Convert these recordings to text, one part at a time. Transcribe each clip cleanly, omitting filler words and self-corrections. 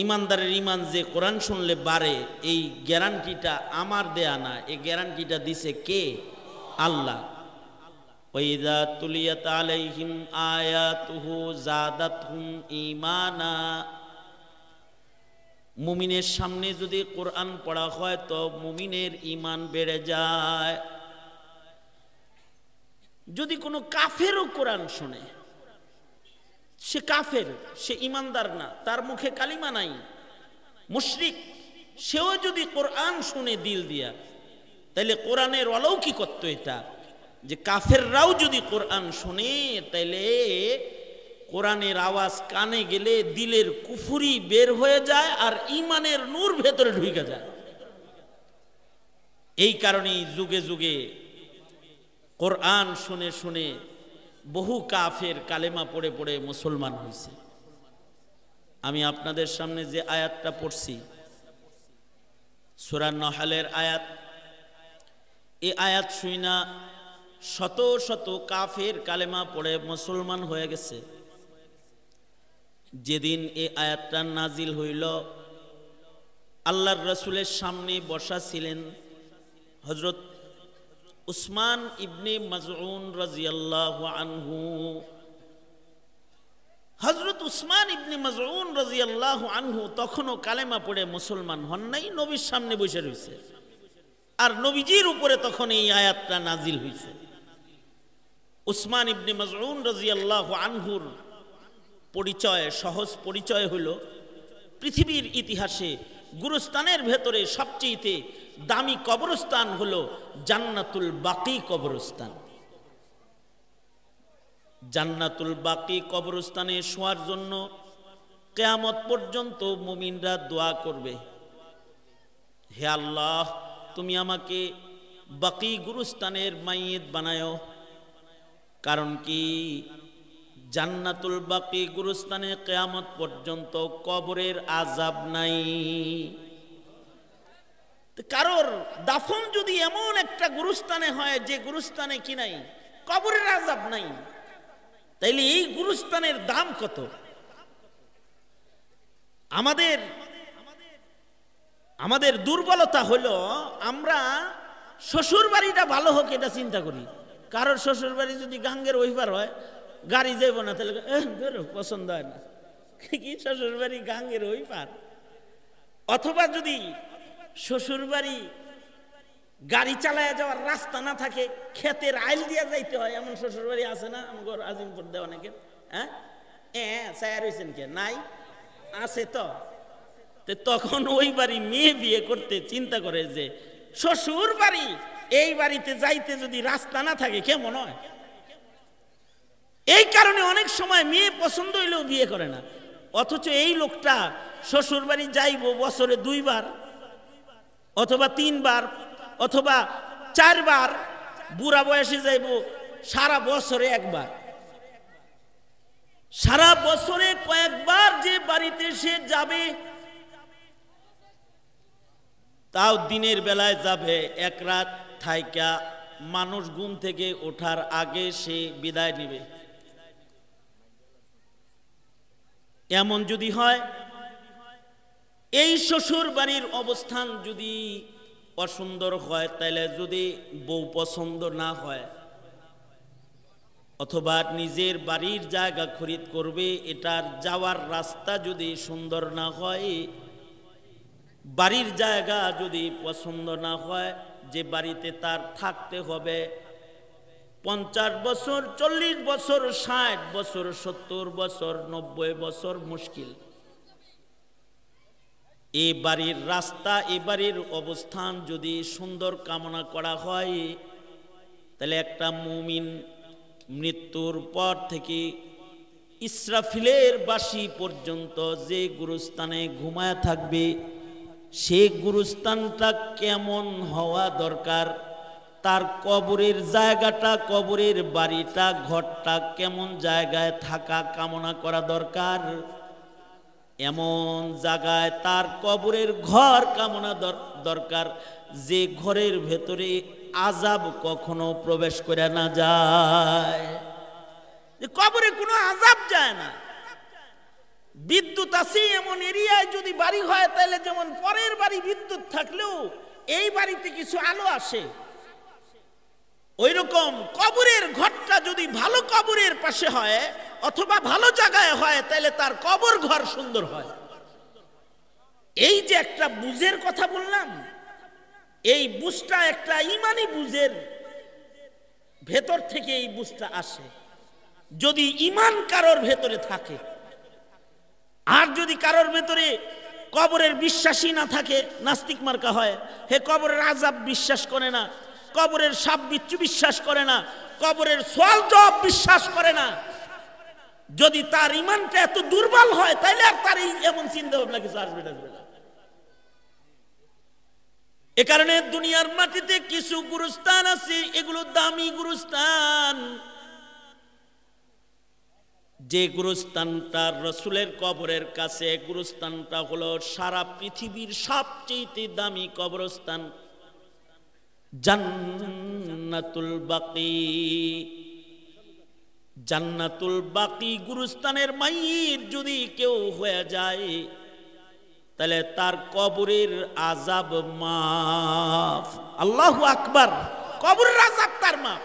ইমানদারের ইমান যে কোরআন শুনলে বাড়ে, এই গ্যারান্টিটা আমার দেয়া না, এই গ্যারান্টিটা দিছে কে? আল্লাহ। ওয়াইদা তুলিয়াত আলাইহিম আয়াতুহু যাদাতহুম ঈমানা, মুমিনের সামনে যদি কোরআন পড়া হয় তো মুমিনের ঈমান বেড়ে যায়। যদি কোনো কাফেরও কোরআন শুনে, সে কাফের, সে ঈমানদার না, তার মুখে কালিমা নাই, মুশরিক, সেও যদি কোরআন শুনে দিল দিয়া, তাইলে কোরআনের অলৌকিকত্ব এটা যে কাফেররাও যদি কোরআন শুনে তাইলে কোরআনের আওয়াজ কানে গেলে দিলের কুফরি বের হয়ে যায় আর ঈমানের নূর ভেতরে ঢুকে যায়। এই কারণেই যুগে যুগে কোরআন শুনে শুনে বহু কাফের কালেমা পড়ে পড়ে মুসলমান হয়েছে। আমি আপনাদের সামনে যে আয়াতটা পড়ছি সূরা নহলের আয়াত, এই আয়াত শুইনা শত শত কাফের কালেমা পড়ে মুসলমান হয়ে গেছে। যেদিন এই আয়াতটা নাজিল হইল, আল্লাহর রাসূলের সামনে বসা ছিলেন হযরত উসমান ইবনে মাজউন রাদিয়াল্লাহু আনহু। হযরত উসমান ইবনে মাজউন রাদিয়াল্লাহু আনহু তখনও কালেমা পড়ে মুসলমান হন নাই, নবীর সামনে বসে রয়েছে, আর নবীজির উপরে তখন এই আয়াতটা নাজিল হয়েছে। উসমান ইবনে মাজউন রাদিয়াল্লাহু আনহুর পরিচয়, সহজ পরিচয় হলো পৃথিবীর ইতিহাসে গুরুস্থানের ভেতরে সবচেয়ে দামি কবরস্থান হলো জান্নাতুল বাকি কবরস্থান। জান্নাতুল বাকি কবরস্থানে শোয়ার জন্য কিয়ামত পর্যন্ত মুমিনরা দোয়া করবে, হে আল্লাহ তুমি আমাকে বাকি গুরুস্থানের মাইয়িত বানায়ো। কারণ কি? জান্নাতুল বাকি গুরুস্থানে কিয়ামত পর্যন্ত কবরের আযাব নাই। কারোর দাফন যদি এমন একটা গুরুস্থানে হয় যে গুরুস্থানে কি নাই, কবরের আযাব নাই, তাইলে এই গুরুস্থানের দাম কত? আমাদের দুর্বলতা হলো আমরা শ্বশুর বাড়িটা ভালো হোক এটা চিন্তা করি। কারোর শ্বশুর বাড়ি যদি গাঙ্গের ওইপার হয়, গাড়ি যাইব না, তাহলে পছন্দ হয় না, কি শ্বশুর বাড়ি গাঙ্গের ওইপার। অথবা যদি শ্বশুর বাড়ি গাড়ি চালায় যাওয়ার রাস্তা না থাকে, ক্ষেতের আইল দিয়ে যাইতে হয়, এমন শ্বশুর বাড়ি আছে না আমার আজিমপুর দেয় অনেকে? হ্যাঁ ছায়া রয়েছেন কে? নাই, আছে তো। তখন ওই বাড়ি মেয়ে বিয়ে করতে চিন্তা করে যে শ্বশুর বাড়ি এই বাড়িতে যাইতে যদি রাস্তা না থাকে কেমন হয়। এই কারণে অনেক সময় মেয়ে পছন্দ হইলেও বিয়ে করে না। অথচ এই লোকটা শ্বশুর বাড়ি যাইব বছরে 2 বার অথবা 3 বার অথবা 4 বার, বুড়া বয়সে যাইব সারা বছরে 1 বার। সারা বছরে কয়েকবার যে বাড়িতে সে যাবে, তাও দিনের বেলায় যাবে, 1 রাত থাইকা মানুষ ঘুম থেকে ওঠার আগে সে বিদায় নেবে। এমন যদি হয়, এই শ্বশুর বাড়ির অবস্থান যদি অসুন্দর হয়, তাহলে যদি বউ পছন্দ না হয় অথবা নিজের বাড়ির জায়গা খরিদ করবে, এটার যাওয়ার রাস্তা যদি সুন্দর না হয়, বাড়ির জায়গা যদি পছন্দ না হয়, যে বাড়িতে তার থাকতে হবে 50 বছর, 40 বছর, 60 বছর, 70 বছর, 90 বছর মুশকিল। এই বাড়ির রাস্তা, এই বাড়ির অবস্থান যদি সুন্দর কামনা করা হয়, তাহলে একটা মুমিন মৃত্যুর পর থেকে ইসরাফিলের বাঁশি পর্যন্ত যে গুরুস্থানে ঘুমায় থাকবে, সে গুরুস্থানটা কেমন হওয়া দরকার, তার কবরের জায়গাটা, কবরের বাড়িটা, ঘরটা কেমন জায়গায় থাকা কামনা করা দরকার, এমন জায়গায় তার কবরের ঘর কামনা দরকার যে ঘরের ভেতরে আযাব কখনো প্রবেশ করে না যায়। কবরে কোনো আযাব যায় না। বৃদ্ধ বিদ্যুৎ আছে এমন এরিয়ায় যদি বাড়ি হয় তাহলে যেমন পরের বাড়ি বিদ্যুৎ থাকলেও এই বাড়িতে কিছু আলো আসে, ওইরকম কবরের ঘরটা যদি ভালো কবরের পাশে হয় অথবা ভালো জায়গায় হয় তাহলে তার কবর ঘর সুন্দর হয়। এই যে একটা বুঝের কথা বললাম, এই বুঝটা একটা ইমানি বুঝের ভেতর থেকে এই বুঝটা আসে। যদি ইমান কারোর ভেতরে থাকে, আর যদি কারোর ভেতরে কবরের বিশ্বাসী না থাকে, নাস্তিক মার্কা হয়, হে কবরের আযাব বিশ্বাস করে না, কবরের সাপ বিচ্ছু বিশ্বাস করে না, কবরের সওয়াল জবাব বিশ্বাস করে না, যদি তার ইমানটা এত দুর্বল হয় তাহলে আর তার এমন চিন্তা ভাবনা কিছু আসবে না। এ কারণে দুনিয়ার মাটিতে কিছু গুরুস্থান আছে, এগুলো দামি গুরুস্থান। যে গুরুস্থানটা রাসূলের কবরের কাছে, গুরুস্থানটা হলো সারা পৃথিবীর সবচেয়ে দামি কবরস্থান, জান্নাতুল বাকি। জান্নাতুল বাকি গুরুস্থানের মাইয়িত যদি কেউ হয়ে যায় তাহলে তার কবরের আযাব মাফ। আল্লাহু আকবার, কবরের আযাব তার মাফ।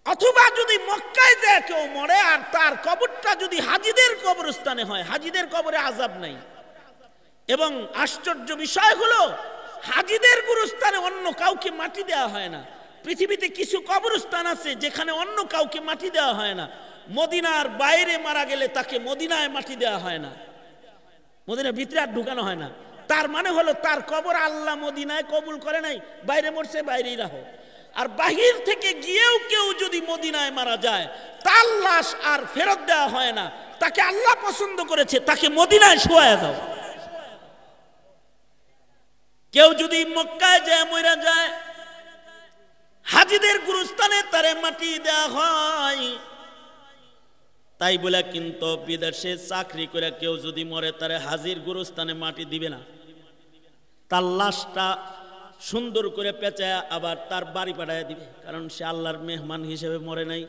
অথবা যদি মক্কায় যায় কেউ মরে আর তার কবরটা যদি হাজীদের কবরস্থানে হয়, হাজীদের কবরে আযাব নাই। এবং আশ্চর্য বিষয় হলো হাজীদের গুরুস্থানে অন্য কাউকে মাটি দেওয়া হয় না। পৃথিবীতে কিছু কবরস্থান আছে যেখানে অন্য কাউকে মাটি দেওয়া হয় না। মদিনার বাইরে মারা গেলে তাকে মদিনায় মাটি দেওয়া হয় না, মদিনার ভিতরে আর ঢুকানো হয় না। তার মানে হলো তার কবর আল্লাহ মদিনায় কবুল করে নাই, বাইরে মরছে বাইরেই রাখো। আর বাহির থেকে গিয়েও কেউ যদি মদিনায় মারা যায় তার লাশ আর ফেরত দেওয়া হয় না, তাকে আল্লাহ পছন্দ করেছে, তাকে মদিনায় শোয়া দাও। কেউ যদি মক্কায় যায় মরে যায়, হাজীদের গুরুস্থানে তারে মাটি দেওয়া হয়। তাই বলে কিন্তু বিদেশে চাকরি করে কেউ যদি মরে তারে হাজীর গুরুস্থানে মাটি দিবে না, তার লাশটা সুন্দর করে পেঁচায় আবার তার বাড়ি পাঠায় দিবে, কারণ সে আল্লাহর মেহমান হিসেবে মরে নাই,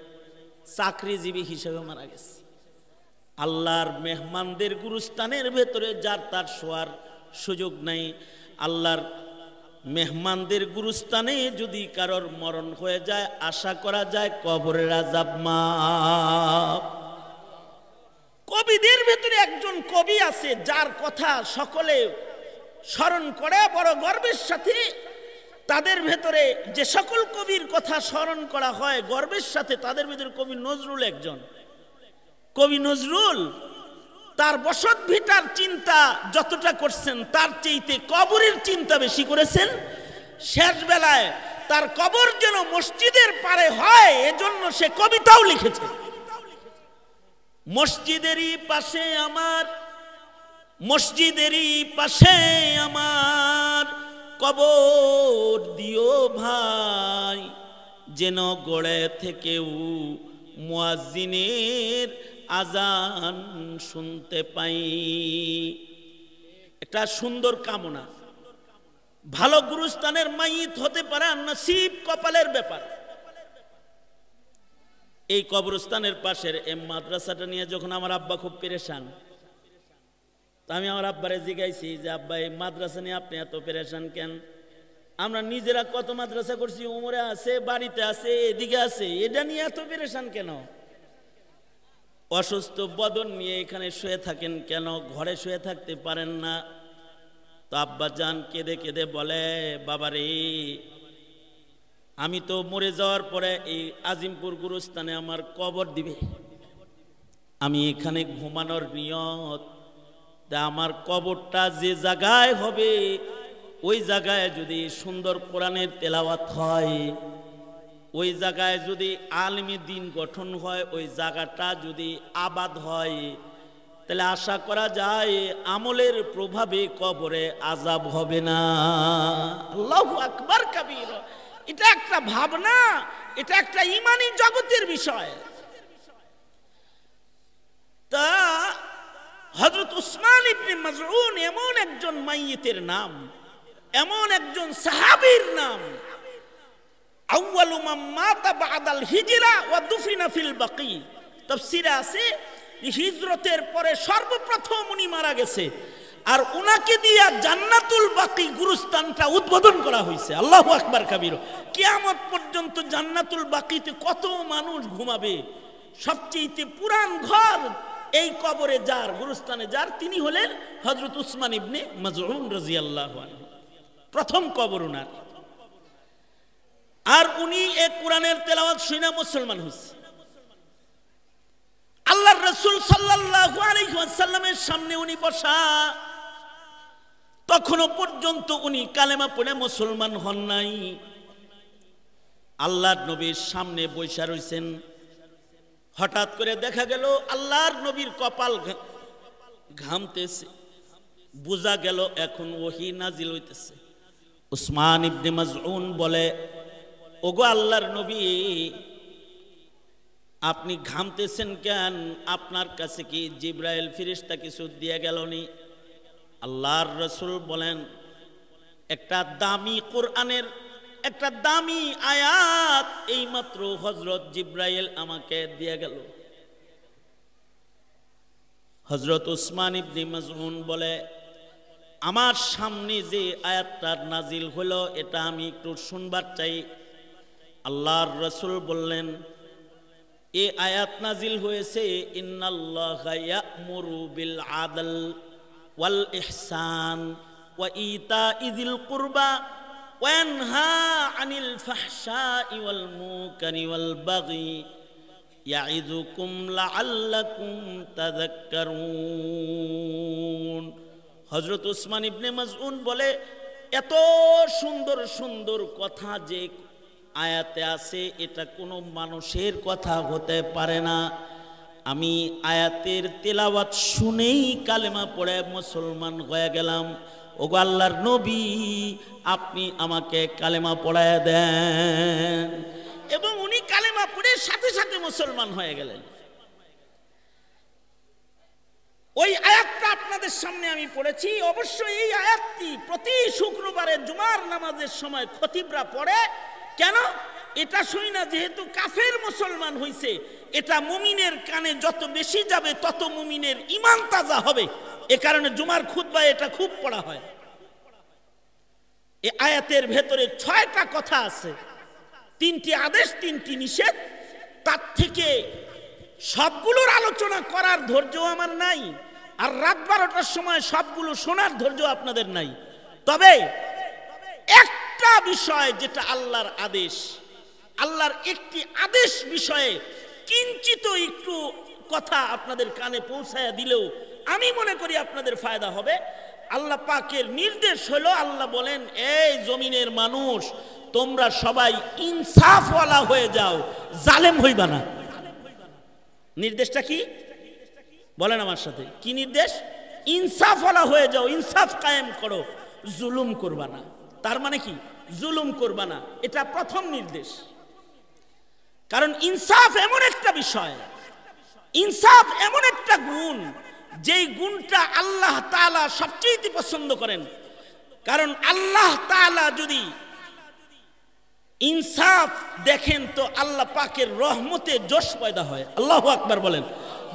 চাকরিজীবী হিসেবে মারা গেছে। আল্লাহর মেহমানদের গুরুস্থানের ভেতরে যার তার শোয়ার সুযোগ নাই। আল্লাহর মেহমানদের গুরুস্থানে যদি কারোর মরণ হয়ে যায় আশা করা যায় কবরের আযাব মাফ। কবিদের ভেতরে একজন কবি আছে যার কথা সকলে স্মরণ করে বড় গর্বের সাথে। তাদের ভেতরে যে সকল কবির কথা স্মরণ করা হয় গর্বের সাথে, তাদের ভেতরে কবি নজরুল একজন। কবি নজরুল তার বসত ভিটার চিন্তা যতটা করছেন তার চাইতে কবরের চিন্তা বেশি করেছেন। শেষ বেলায় তার কবর যেন মসজিদের পারে হয় এজন্য সে কবিতাও লিখেছে। মসজিদেরই পাশে আমার, মসজিদেরই পাশে আমার কবর দিও ভাই, যেন গড়ে থেকেও মুয়াজ্জিনের আজান শুনতে পাই। একটা সুন্দর কামনা। ভালো গুরুস্থানের মাইয়িত হতে পারে নসিব, কপালের ব্যাপার। এই কবরস্থানের পাশের এই মাদ্রাসাটা নিয়ে যখন আমার আব্বা খুব পেরেশান, তা আমি আমার আব্বারে জিজ্ঞাইছি যে আব্বা এই মাদ্রাসা নিয়ে আপনি এত পেরেশান কেন? আমরা নিজেরা কত মাদ্রাসা করছি, উমরে আছে, বাড়িতে আছে, এদিকে আছে, এটা নিয়ে এত পেরেশান কেন? অসুস্থ বদন নিয়ে এখানে শুয়ে থাকেন কেন? ঘরে শুয়ে থাকতে পারেন না? তো আব্বা জান কেঁদে কেঁদে বলে, বাবারে আমি তো মরে যাওয়ার পরে এই আজিমপুর গুরুস্থানে আমার কবর দিবে, আমি এখানে ঘুমানোর নিয়ত, আমার কবরটা যে জায়গায় হবে ওই জায়গায় যদি সুন্দর কোরআনের তেলাওয়াত হয়, ওই জায়গায় যদি আলেমী দ্বীন গঠন হয়, ওই জায়গাটা যদি আবাদ হয়, তাহলে আশা করা যায় আমলের প্রভাবে কবরে আযাব হবে না। আল্লাহু আকবার কাবীর। এটা একটা ভাবনা, এটা একটা ঈমানি জগতের বিষয়। তা হযরত উসমান ইবনে মাজউন এমন একজন মাইয়িতের নাম, এমন একজন সাহাবীর নাম, আউয়ালু মান মাতা বাদাল হিজরা ওয়া দুফিনা ফিল বাকি। তাফসীরে আছে হিজরতের পরে সর্বপ্রথম উনি মারা গেছে, আর উনাকে দিয়া জান্নাতুল বাকি গুরুস্থানটা উদ্বোধন করা হয়েছে। আল্লাহু আকবার কাবীর। কিয়ামত পর্যন্ত জান্নাতুল বাকিতে কত মানুষ ঘুমাবে, সবচেয়ে পুরান ঘর এই কবরে যার, গুরুস্থানে যার, তিনি হলেন হযরত উসমান ইবনে মাজউন রাদিয়াল্লাহু আনহু। প্রথম কবর উনার। আর উনি এই কোরআনের তেলাওয়াত শুনে মুসলমান হয়েছে। আল্লাহর রাসূল সাল্লাল্লাহু আলাইহি ওয়াসাল্লামের সামনে উনি বসা, তখনও পর্যন্ত উনি কালেমা পড়ে মুসলমান হন নাই। আল্লাহর নবীর সামনে বসা রইছেন। হঠাৎ করে দেখা গেল আল্লাহর নবীর কপাল ঘামতেছে, বোঝা গেল এখন ওহী নাজিল হইতেছে। উসমান ইবনে মাজউন বলে, ওগো আল্লাহর নবী, আপনি ঘামতেছেন কেন? আপনার কাছে কি জিবরাইল ফেরেশতা কিছু দিয়ে গেলনি? আল্লাহর রাসূল বলেন, একটা দামি কোরআনের একটা দামি আয়াত এইমাত্র হযরত জিবরাইল আমাকে দিয়ে গেল। হযরত উসমান ইবনে মাজউন বলে, আমার সামনে যে আয়াতটা নাজিল হলো এটা আমি একটু শুনবার চাই। আল্লাহর রাসূল বললেন, এই আয়াত নাজিল হয়েছে, ইন্নাল্লাহা ইয়া'মুরু বিল আদল ওয়াল ইহসান ওয়া ইতাইযিল কুরবা ওয়া ইয়ানহা আনিল ফাহশাই ওয়াল মুনকারি ওয়াল বাগি ইয়াইযুকুম লাআল্লাকুম তাযাক্কারুন। হযরত উসমান ইবনে মাজউন বলে, এত সুন্দর সুন্দর কথা যে আয়াতে আছে, এটা কোনো মানুষের কথা হতে পারে না। আমি আয়াতের তেলাওয়াত শুনেই কালেমা পড়ে মুসলমান হয়ে গেলাম। ওগো আল্লাহর নবী, আপনি আমাকে কালেমা পড়ায় দেন। এবং উনি কালেমা পড়ে সাথে সাথে মুসলমান হয়ে গেলেন। ওই আয়াতটা আপনাদের সামনে আমি পড়েছি। অবশ্যই এই আয়াতটি প্রতি শুক্রবারে জুমার নামাজের সময় খতিবরা পড়ে। কেন? এটা শুই না, যেহেতু কাফের মুসলমান হইছে, এটা মুমিনের কানে যত বেশি যাবে তত মুমিনের ঈমান তাজা হবে। এ কারণে জুমার খুতবায় এটা খুব পড়া হয়। এই আয়াতের ভেতরে 6টা কথা আছে, 3টি আদেশ 3টি নিষেধ। তার থেকে সবগুলোর আলোচনা করার ধৈর্য আমার নাই, আর রাত 12টার সময় সবগুলো শোনার ধৈর্য আপনাদের নাই। তবে একটা বিষয় যেটা আল্লাহর আদেশ, আল্লাহর একটি আদেশ বিষয়ে কিঞ্চিত একটু কথা আপনাদের কানে পৌঁছায়া দিলেও আমি মনে করি আপনাদের ফায়দা হবে। আল্লাহ পাকের নির্দেশ হলো, আল্লাহ বলেন, এই জমিনের মানুষ, তোমরা সবাই ইনসাফওয়ালা হয়ে যাও, জালেম হইবা না। নির্দেশটা কি বলেন আমার সাথে? কি নির্দেশ? ইনসাফওয়ালা হয়ে যাও, ইনসাফ কায়েম করো, জুলুম করবা না। তার মানে কি? জুলুম করবা না, এটা প্রথম নির্দেশ। কারণ ইনসাফ এমন একটা বিষয়, ইনসাফ এমন একটা গুণ, যেই গুণটা আল্লাহ তাআলা সবচেয়ে পছন্দ করেন। কারণ আল্লাহ তাআলা যদি ইনসাফ দেখেন তো আল্লাহ পাকের রহমতে জোশ পয়দা হয়। আল্লাহু আকবার বলেন।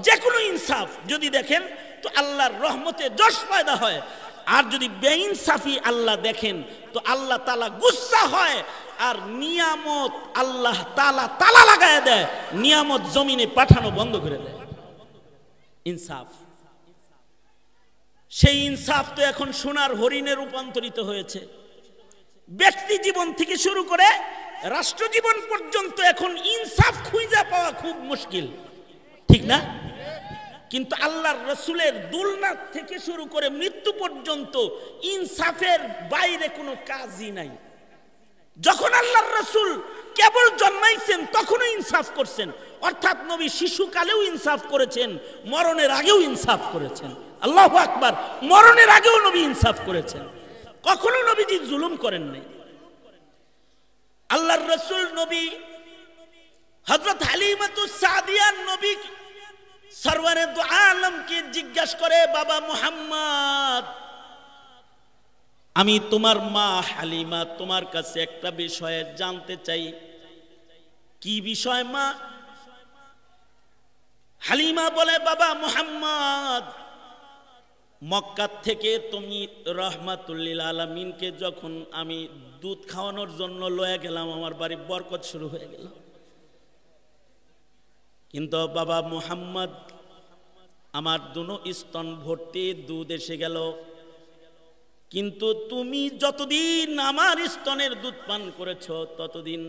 যে কোনো ইনসাফ যদি দেখেন তো আল্লাহর রহমতে জোশ পয়দা হয়। আর যদি বেইনসাফি আল্লাহ দেখেন তো আল্লাহ তাআলা গুসা হয়, আর নিয়ামত আল্লাহ তাআলা তালা লাগায় দেয়, নিয়ামত জমিনে পাঠানো বন্ধ করে দেয়। ইনসাফ, সেই ইনসাফ তো এখন সোনার হরিণে রূপান্তরিত হয়েছে। ব্যক্তি জীবন থেকে শুরু করে রাষ্ট্র জীবন পর্যন্ত এখন ইনসাফ খুঁজে পাওয়া খুব মুশকিল, ঠিক না? কিন্তু আল্লাহর রাসূলের দুলনাত থেকে শুরু করে মৃত্যু পর্যন্ত ইনসাফের বাইরে কোনো কাজই নাই। যখন আল্লাহর রাসূল কেবল জন্মাইছেন তখনও ইনসাফ করছেন, অর্থাৎ নবী শিশুকালেও ইনসাফ করেছেন, মরণের আগেও ইনসাফ করেছেন। আল্লাহু আকবার। মরণের আগেও নবী ইনসাফ করেছেন, কখনো নবীজি জুলুম করেন নাই। আল্লাহর রাসূল নবী হযরত হালিমাতুস সাদিয়া নবী সরওয়ারে দু আলমকে জিজ্ঞাসা করে, বাবা মুহাম্মদ, আমি তোমার মা হালিমা তোমার কাছে একটা বিষয়ে জানতে চাই। কি বিষয় মা? হালিমা বলে, বাবা মুহাম্মদ, মক্কা থেকে তুমি রহমাতুল্লিল আলামিনকে যখন আমি দুধ খাওয়ানোর জন্য লয়ে গেলাম, আমার বাড়ি বরকত শুরু হয়ে গেল। কিন্তু বাবা মুহাম্মদ, আমার দুনো স্তন ভর্তি দুধ এসে গেল, কিন্তু তুমি যতদিন আমার স্তনের দুধ পান করেছ ততদিন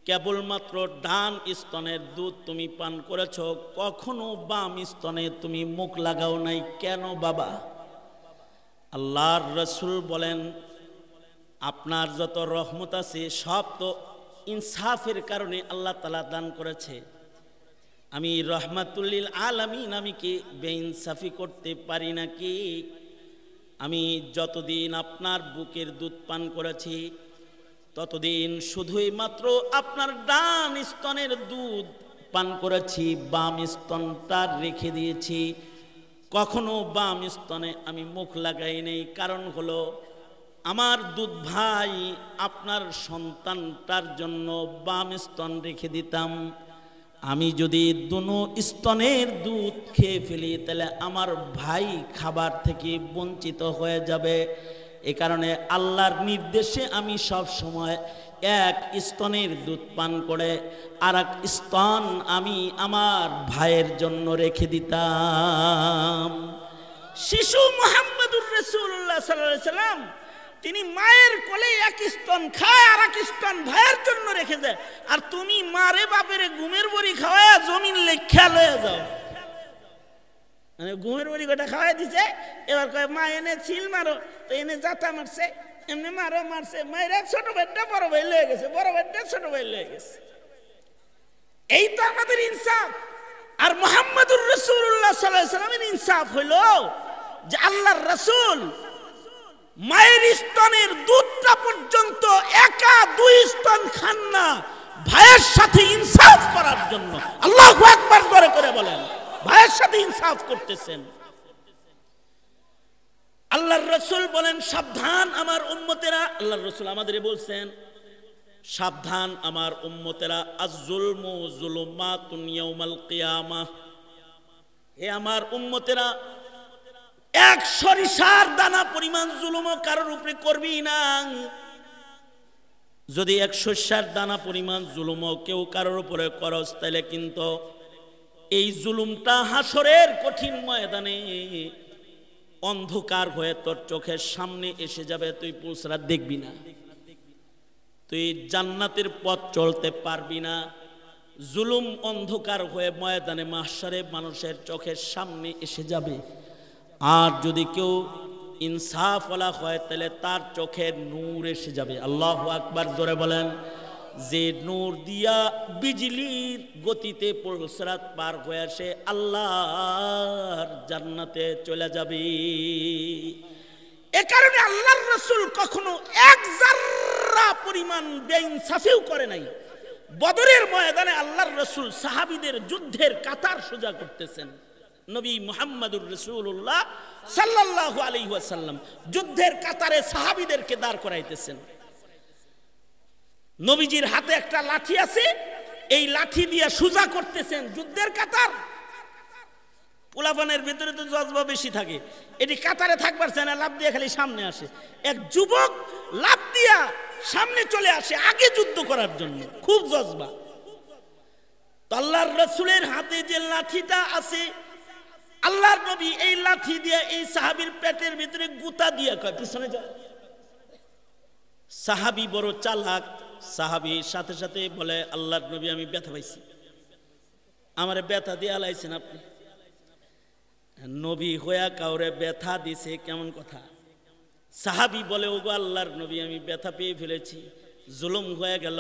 কেবলমাত্র ডান স্তনের দুধ তুমি পান করেছ, কখনো বাম স্তনে তুমি মুখ লাগাও নাই। কেন বাবা? আল্লাহর রাসূল বলেন, আপনার যত রহমত আছে সব তো ইনসাফের কারণে আল্লাহ তাআলা দান করেছে। আমি রহমাতুল্লিল আলামিন, আমি কি বেইনসাফি করতে পারি নাকি? আমি যতদিন আপনার বুকের দুধ পান করেছি ততদিন শুধুই মাত্র আপনার ডান স্তনের দুধ পান করেছি, বাম স্তনটা রেখে দিয়েছি, কখনো বাম স্তনে আমি মুখ লাগাই নেই। কারণ হলো আমার দুধ ভাই আপনার সন্তানটার জন্য বাম স্তন রেখে দিতাম। আমি যদি দুনো স্তনের দুধ খেয়ে ফেলি তাহলে আমার ভাই খাবার থেকে বঞ্চিত হয়ে যাবে। এ কারণে আল্লাহর নির্দেশে আমি সব সময় এক স্তনের দুধ পান করে আর এক স্তন আমি আমার ভাইয়ের জন্য রেখে দিতাম। শিশু মুহাম্মদুর রাসূলুল্লাহ সাল্লাল্লাহু আলাইহি সাল্লাম তিনি মায়ের কোলে এক স্তন খায় আর এক স্তন ভাইয়ের জন্য রেখে যায়, আর তুমি মারে বাপেরে ঘুমের বড়ি খাওয়ায় জমিন লেখা লয়ে যাও। মানে ঘুমের বড়ি গোটা খাওয়াই দিছে, এবার কয় মা এনে ছিল মারো, তো এনে জাতা মারছে, এমনি মারো মারছে, মায়ের ছোট ভাইটা বড় ভাই লয়ে গেছে, বড় ভাইটা ছোট ভাই লয়ে গেছে। এই তো আমাদের ইনসাফ। আর মুহাম্মদুর রাসূলুল্লাহ সাল্লাল্লাহু আলাইহি সাল্লামের ইনসাফ হইল যে আল্লাহর রাসূল মায়ের স্তনের দুধটা পর্যন্ত একা দুই স্তন খান না, ভাইয়ের সাথে ইনসাফ করার জন্য। আল্লাহু আকবার করে করে বলেন, ভাইয়ের সাথে ইনসাফ করতেছেন। আল্লাহর রাসূল বলেন, সাবধান আমার উম্মতেরা। আল্লাহর রাসূল আমাদের বলছেন, সাবধান আমার উম্মতেরা, আয-যুলমু যুলুমাতুন ইয়াউমাল কিয়ামাহ। হে আমার উম্মতেরা, এক সরিষার দানা পরিমাণ জুলুমও কারোর উপরে করবি না। যদি এক সরিষার দানা পরিমাণ জুলুমও কেউ কারোর উপরে করস তাহলে কিন্তু এই জুলুমটা হাসরের কঠিন ময়দানে অন্ধকার হয়ে তোর চোখের সামনে এসে যাবে, তুই পুলসরাত দেখবি না, তুই জান্নাতের পথ চলতে পারবি না। জুলুম অন্ধকার হয়ে ময়দানে মাহশারে মানুষের চোখের সামনে এসে যাবে। আর যদি কেউ ইনসাফওয়ালা হয় তাহলে তার চোখে নূর এসে যাবে। আল্লাহু আকবার জোরে বলেন। যে নূর দিয়া বিজলির গতিতে পুলসরাত পার হয়ে আসে আল্লাহর জান্নাতে চলে যাবে। এ কারণে আল্লাহর রাসূল কখনো এক যাররা পরিমাণ বেইনসাফিও করে নাই। বদরের ময়দানে আল্লাহর রাসূল সাহাবীদের যুদ্ধের কাতার সোজা করতেছেন। নবী মুহাম্মদুর রাসূলুল্লাহ সাল্লাল্লাহু আলাইহি ওয়াসাল্লাম যুদ্ধের কাতারে সাহাবীদেরকে দাঁড় করাইতেছেন। নবীজির হাতে একটা লাঠি আছে, এই লাঠি দিয়ে সোজা করতেছেন যুদ্ধের কাতার। পোলাপানের ভিতরে তো জজবা বেশি থাকে, এটি কাতারে থাকবার চায় না, লাফ দিয়ে খালি সামনে আসে। এক যুবক লাফ দিয়া সামনে চলে আসে আগে যুদ্ধ করার জন্য, খুব জজবা। আল্লাহর রাসূলের হাতে যে লাঠিটা আছে, আল্লাহর নবী এই লাঠি দিয়ে এই সাহাবীর পেটের ভিতরে গুতা দিয়ে কয় পিছনে যা। সাহাবী বড় চালাক, সাহাবী সাথে সাথে বলে, আল্লাহর নবী আমি ব্যথা পাইছি, আমারে ব্যথা দিয়ে আলাইছেন আপনি। নবী হইয়া কাউরে ব্যথা দিছে কেমন কথা? সাহাবী বলে, ওগো আল্লাহর নবী আমি ব্যথা পেয়ে ফেলেছি, জুলুম হয়ে গেল।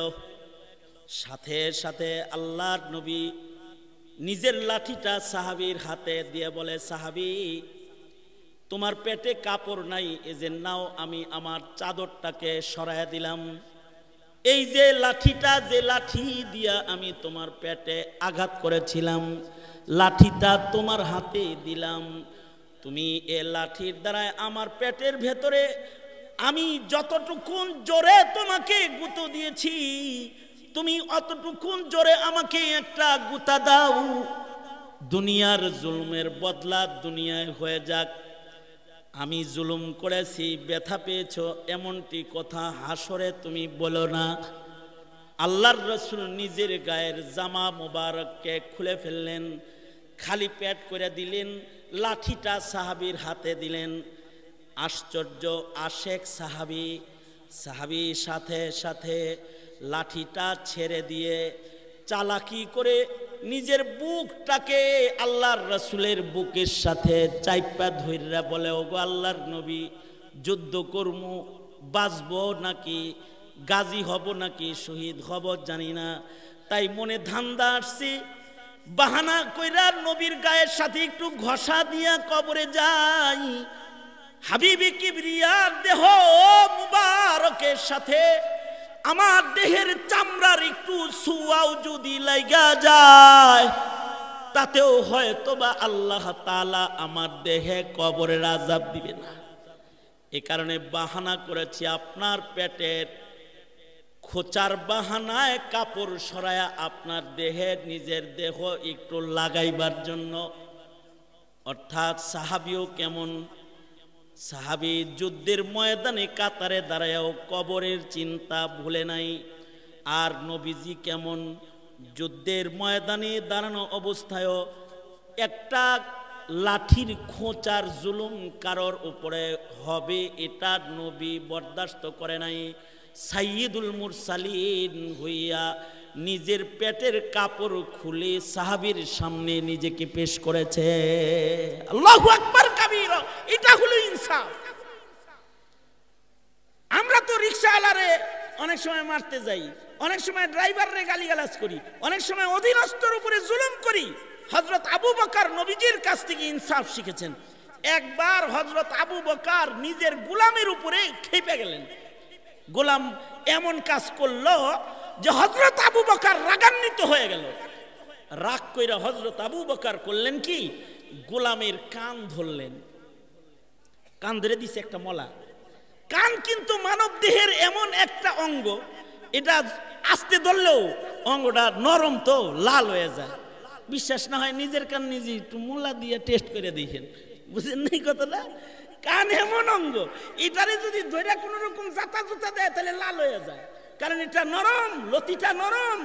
সাথে সাথে আল্লাহর নবী নিজের লাঠিটা সাহাবীর হাতে দিয়ে বলে, সাহাবী তোমার পেটে কাপড় নাই, এই যে নাও আমি আমার চাদরটাকে সরাইয়া দিলাম। এই যে লাঠিটা, যে লাঠি দিয়া আমি তোমার পেটে আঘাত করেছিলাম, লাঠিটা তোমার হাতে দিলাম। তুমি এ লাঠির দ্বারায় আমার পেটের ভেতরে আমি যতটুকুন জোরে তোমাকে গুঁতো দিয়েছি, তুমি অতটুকুন জোরে আমাকে একটা গুতা দাও। দুনিয়ার জুলুমের বদলা দুনিয়ায় হয়ে যাক। আমি জুলুম করেছি, ব্যথা পেয়েছো, এমনটি কথা হাসরে তুমি বলো না। আল্লাহর রাসূল নিজের গায়ের জামা মোবারককে খুলে ফেললেন, খালি পেট করে দিলেন, লাঠিটা সাহাবীর হাতে দিলেন। আশ্চর্য আশেক সাহাবী সাথে সাথে লাঠিটা ছেড়ে দিয়ে চালাকি করে নিজের বুকটাকে আল্লাহর রাসূলের বুকের সাথে চাইপা ধইরা বলে, ওগো আল্লাহর নবী, যুদ্ধ করমু, বাঁচবো নাকি, গাজী হব নাকি শহীদ হব জানি না, তাই মনে ধান্দা আসছে, বাহানা কইরা নবীর গায়ের সাথে একটু ঘষা দিয়া কবরে যাই। হাবিবে কিবরিয়ার দেহ মুবারকের সাথে আমার দেহের চামড়ার একটু সুয়াও যদি লাগা যায়, তাতেও হয়তো বা আল্লাহ তাআলা আমার দেহে কবরের আযাব দিবে না। এ কারণে বাহানা করেছি, আপনার পেটের খোঁচার বাহানায় কাপড় সরায়া আপনার দেহে নিজের দেহ একটু লাগাইবার জন্য। অর্থাৎ সাহাবীও কেমন, সাহাবী যুদ্ধের ময়দানে কাতারে দাঁড়ায়ও কবরের চিন্তা ভুলে নাই। আর নবীজি কেমন, যুদ্ধের ময়দানে দাঁড়ানো অবস্থায়ও একটা লাঠির খোঁচার জুলুম কারোর উপরে হবে এটা নবী বরদাস্ত করে নাই। সাইয়্যিদুল মুরসালিন হইয়া নিজের পেটের কাপড় খুলে সাহাবীর সামনে নিজেকে পেশ করেছে। আল্লাহু আকবার কাবীরা, এটা হলো ইনসাফ। আমরা তো রিকশাওয়ালারে অনেক সময় মারতে যাই, অনেক সময় ড্রাইভাররে গালিগালাজ করি, অনেক সময় অধীনস্থর উপরে জুলুম করি। হযরত আবু বকর নবীজির কাছ থেকে ইনসাফ শিখেছেন। একবার হযরত আবু বকর নিজের গোলামের উপরে খেপে গেলেন। গোলাম এমন কাজ করলো যে হযরত আবু বকর রাগান্বিত হয়ে গেল। রাগ কইরা হযরত আবু বকর করলেন কি, গোলামের কান ধরলেন, কান ধরে দিছে একটা মলা। কান কিন্তু মানব দেহের এমন একটা অঙ্গ, এটা আস্তে ধরলেও অঙ্গটা নরম তো লাল হয়ে যায়। বিশ্বাস না হয় নিজের কান নিজে একটু মোলা দিয়ে টেস্ট করে দেখেন, বুঝলেন নাই কথাটা? কান এমন অঙ্গ, এটারে যদি ধরে কোন রকম জাতা জুতা দেয় তাহলে লাল হয়ে যায়, কারণ এটা নরম, লতিটা নরম,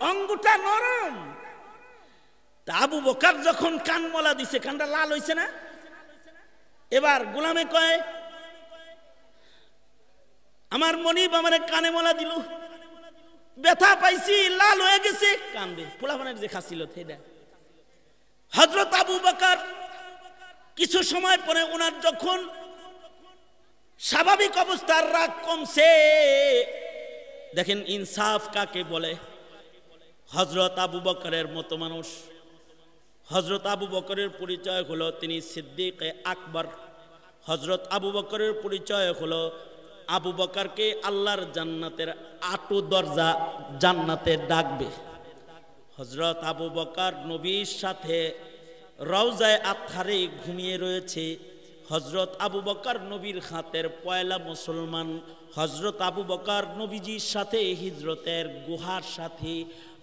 অঙ্গটা নরম। তা আবু বকর যখন কান মোলা দিছে, কানটা লাল হইছে না? এবার গোলামে কয়, আমার মনিব আমারে কানে মোলা দিল, ব্যথা পাইছি, লাল হয়ে গেছে, কান্দে। পোলাপানের যে খাছিল সেটা। হযরত আবু বকর কিছু সময় পরে ওনার যখন স্বাভাবিক অবস্থার রাগ কমছে, দেখেন ইনসাফ কাকে বলে। হযরত আবু বকরের মতো মানুষ, হযরত আবু বকরের পরিচয় হলো তিনি সিদ্দিকে আকবর। হযরত আবু বকরের পরিচয় হলো আবু বকরকে আল্লাহর জান্নাতের আটো দরজা জান্নাতে ডাকবে। হযরত আবু বকর নবীর সাথে রওজায়ে আতহারে ঘুমিয়ে রয়েছে। হযরত আবু বকর নবীর হাতের পয়লা মুসলমান। হযরত আবু বকর নবীজির সাথে হিজরতের গুহার সাথী।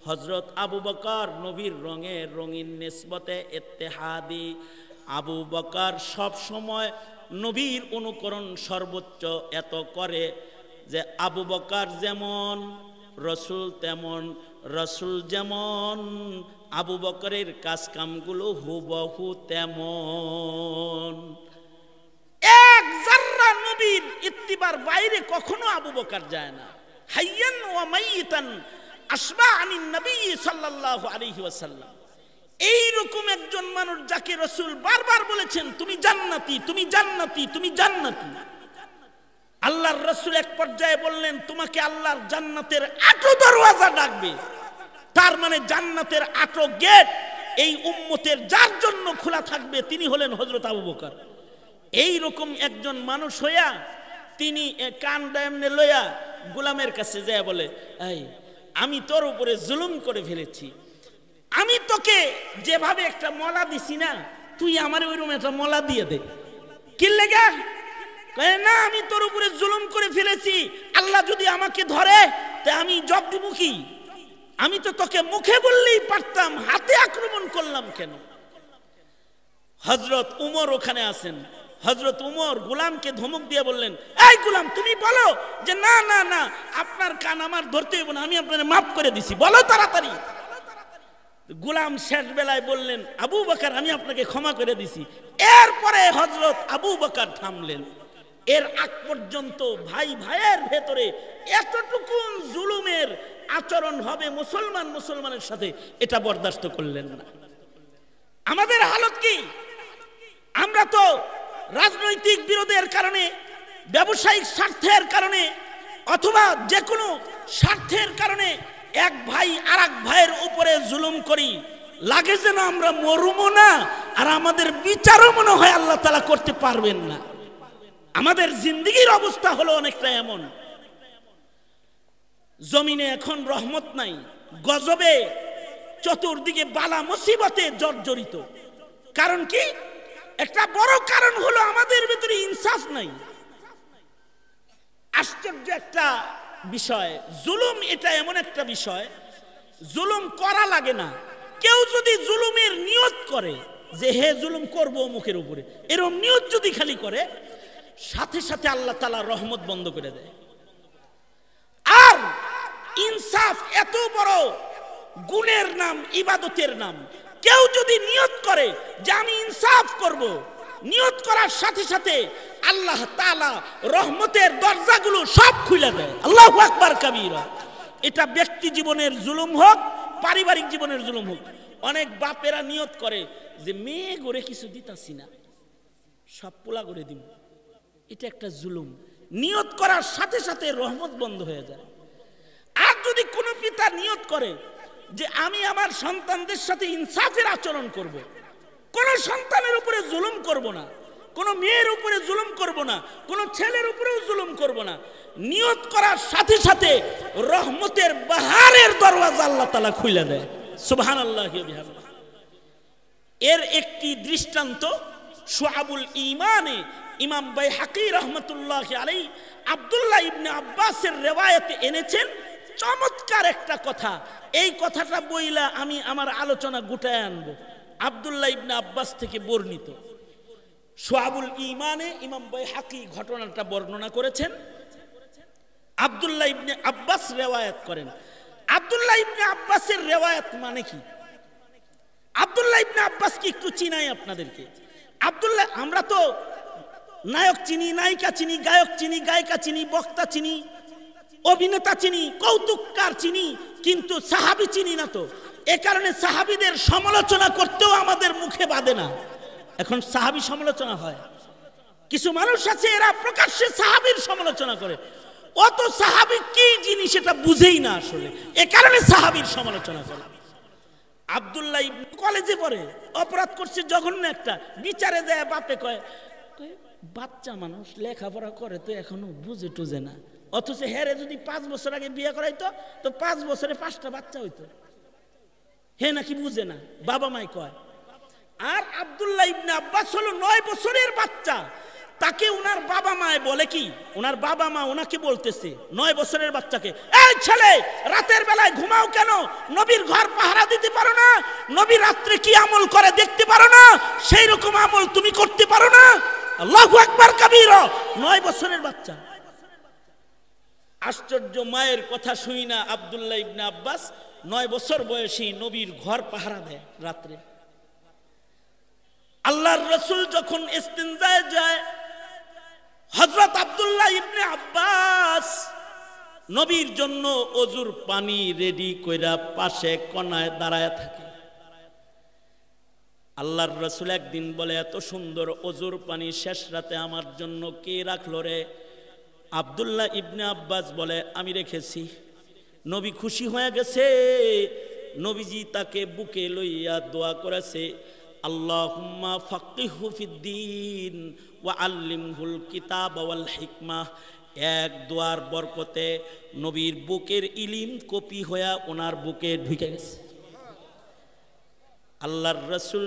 হযরত আবু বকর নবীর রঙে রঙিন নিসবতে ইত্তেহাদি। আবু বকর সব সময় নবীর অনুকরণ সর্বোচ্চ এত করে যে আবু বকর যেমন রসুল তেমন, রসুল যেমন আবু বকরের কাজ কামগুলো হুবহু তেমন। এক জাররা নবীর ইত্তিবার বাইরে কখনো আবু বকর যায় না। হাইয়ান ওয়া মাইয়িতান আসবা আনিন নবী সাল্লাল্লাহু আলাইহি ওয়াসাল্লাম। এইরকম একজন মানুষ যাকে রাসূল বারবার বলেছেন তুমি জান্নাতি, তুমি জান্নাতি, তুমি জান্নাতি। আল্লাহর রাসূল এক পর্যায়ে বললেন তোমাকে আল্লাহর জান্নাতের ৮ দরওয়াজা ডাকবে। তার মানে জান্নাতের ৮ গেট এই উম্মতের যার জন্য খোলা থাকবে তিনি হলেন হযরত আবু বকর। এই রকম একজন মানুষ হইয়া তিনি কান দামনে লইয়া গোলামের কাছে যায় বলে, এই আমি তোর উপরে জুলুম করে ফেলেছি, আমি তোকে যেভাবে একটা মলা দিছি না, তুই আমার ওইরকম একটা মলা দিয়ে দে। কি লেগা? কয় না আমি তোর উপরে জুলুম করে ফেলেছি, আল্লাহ যদি আমাকে ধরে তা আমি জবাব দিব কি? আমি তো তোকে মুখে বললেই পারতাম, হাতে আক্রমণ করলাম কেন? হযরত উমর ওখানে আছেন। হযরত উমর গোলামকে ধমক দিয়ে বললেন, এই গোলাম তুমি বলো যে না না না আপনার কান আমার ধরতে হইব না, আমি আপনাকে মাফ করে দিছি, বলো তাড়াতাড়ি। গোলাম শেষ বেলায় বললেন, আবু বকর আমি আপনাকে ক্ষমা করে দিছি। এরপরে হযরত আবু বকর থামলেন। এর আগ পর্যন্ত ভাই ভাইয়ের ভেতরে এতটুকু জুলুমের আচরণ হবে মুসলমান মুসলমানের সাথে, এটা বরদাস্ত করলেন না। আমাদের হালত কি? আমরা তো রাজনৈতিক বিরোধের কারণে, ব্যবসায়িক স্বার্থের কারণে, অথবা যে কোনো স্বার্থের কারণে এক ভাই আর এক ভাইয়ের উপরে জুলুম করি, লাগে যেন আমরা মরুমো না, আর আমাদের বিচারও মনে হয় আল্লাহ তাআলা করতে পারবেন না। আমাদের জিন্দেগির অবস্থা হলো অনেকটা এমন। জমিনে এখন রহমত নাই, গজবে চতুর্দিকে বালা মুসিবতে জর্জরিত। কারণ কি? একটা বড় কারণ হলো আমাদের ভিতরে ইনসাফ নাই। আশ্চর্য একটা বিষয়, জুলুম এটা এমন একটা বিষয়, জুলুম করা লাগে না। কেউ যদি জুলুমের নিয়ত করে যে হে জুলুম করবো মুখের উপরে, এরকম নিয়ত যদি খালি করে, সাথে সাথে আল্লাহ তাআলা রহমত বন্ধ করে দেয়। আর ইনসাফ এত বড় গুণের নাম, ইবাদতের নাম। কেউ যদি নিয়ত করে যে আমি ইনসাফ করব, নিয়ত করার সাথে সাথে আল্লাহ তাআলা রহমতের দরজাগুলো সব খুলে দেয়। আল্লাহু আকবার কাবীরা। এটা ব্যক্তি জীবনের জুলুম হোক, পারিবারিক জীবনের জুলুম হোক। অনেক বাপেরা নিয়ত করে যে মেয়ে গড়ে কিছু দিতাছি না, সব পোলা করে দিব। এটা একটা জুলুম। নিয়ত করার সাথে সাথে রহমত বন্ধ হয়ে যায়। আর যদি কোনো পিতা নিয়ত করে যে আমি আমার সন্তানদের সাথে ইনসাফের আচরণ করব, কোন সন্তানের উপরে জুলুম করব না, কোন মেয়ের উপরে জুলুম করব না, কোন ছেলের উপরেও জুলুম করব না, নিয়ত করার সাথে সাথে রহমতের বাহারের দরওয়াজা আল্লাহ তাআলা খুলে দেয়। সুবহানাল্লাহি ওয়া বিহামদিহি। এর একটি দৃষ্টান্ত শুআবুল ঈমানে ইমাম বাইহাকী রাহমাতুল্লাহি আলাইহি আব্দুল্লাহ ইবনে আব্বাসের রিওয়ায়াতে এনেছেন। চমৎকার একটা কথা, এই কথাটা বইলা আমি আমার আলোচনা গুটায় আনবো। আব্দুল্লাহ ইবনে আব্বাস থেকে বর্ণিত শুআবুল ঈমানে ইমাম বাইহাকী ঘটনাটা বর্ণনা করেছেন। আব্দুল্লাহ ইবনে আব্বাস রিওয়ায়াত করেন। আব্দুল্লাহ ইবনে আব্বাসের রিওয়ায়াত মানে কি? আব্দুল্লাহ ইবনে আব্বাস কি একটু চিনাই আপনাদেরকে। আব্দুল্লাহ, আমরা তো নায়ক চিনি, নায়িকা চিনি, গায়ক চিনি, গায়িকা চিনি, বক্তা চিনি, অভিনেতা চিনি, কৌতুককার চিনি, কিন্তু সাহাবী চিনি না। তো এ কারণে সাহাবীদের সমালোচনা করতেও আমাদের মুখে বাধে না। এখন সাহাবী সমালোচনা হয়, কিছু মানুষ আছে এরা প্রকাশ্যে সাহাবীর সমালোচনা করে। অত সাহাবী কি জিনিস এটা বুঝেই না আসলে, এ কারণে সাহাবীর সমালোচনা করে। আব্দুল্লাহ কলেজে পড়ে, অপরাধ করছে জঘন্য একটা, বিচারে যায় বাপে কয় বাচ্চা মানুষ লেখাপড়া করে তো এখনো বুঝে টুঝে না, অথচ হেরে যদি 5 বছর আগে বিয়ে করাইতো তো 5 বছরে 5টা বাচ্চা হইতো, হে নাকি বুঝে না, বাবা মাই কয়। আর আব্দুল্লাহ ইবনে আব্বাস হলো 9 বছরের বাচ্চা, তাকে উনার বাবা মায় বলে কি, উনার বাবা মা ওনাকে বলতেছে 9 বছরের বাচ্চাকে, এই ছেলে রাতের বেলায় ঘুমাও কেন? নবীর ঘর পাহারা দিতে পারো না? নবী রাত্রে কি আমল করে দেখতে পারো না? সেই রকম আমল তুমি করতে পারো না? আল্লাহু আকবার কাবীরা। 9 বছরের বাচ্চা। আশ্চর্য, মায়ের কথা শুই না আব্দুল্লাহ ইবনে আব্বাস 9 বছর বয়সী নবীর ঘর পাহারা দেয় রাত্রে। আল্লাহর রাসূল যখন ইস্তিনজায় যায়, হযরত আব্দুল্লাহ ইবনে আব্বাস নবীর জন্য ওযুর পানি রেডি কইরা পাশে কোনায় দাঁড়ায় থাকে। আল্লাহর রাসূল একদিন বলে, এত সুন্দর ওযুর পানি শেষ রাতে আমার জন্য কে রাখলো রে? আব্দুল্লাহ ইবনে আব্বাস বলে, আমি রেখেছি। নবী খুশি হয়ে গেছে। নবীজি তাকে বুকে লইয়া দোয়া করেছে, আল্লাহুম্মা ফাক্কিহু ফিদ্দীন ওয়া আল্লিমহুল কিতাব ওয়াল হিকমাহ। এক দোয়ার বরকতে নবীর বুকের ইলম কপি হয়ে ওনার বুকে ঢুকে গেছে। আল্লাহর রাসূল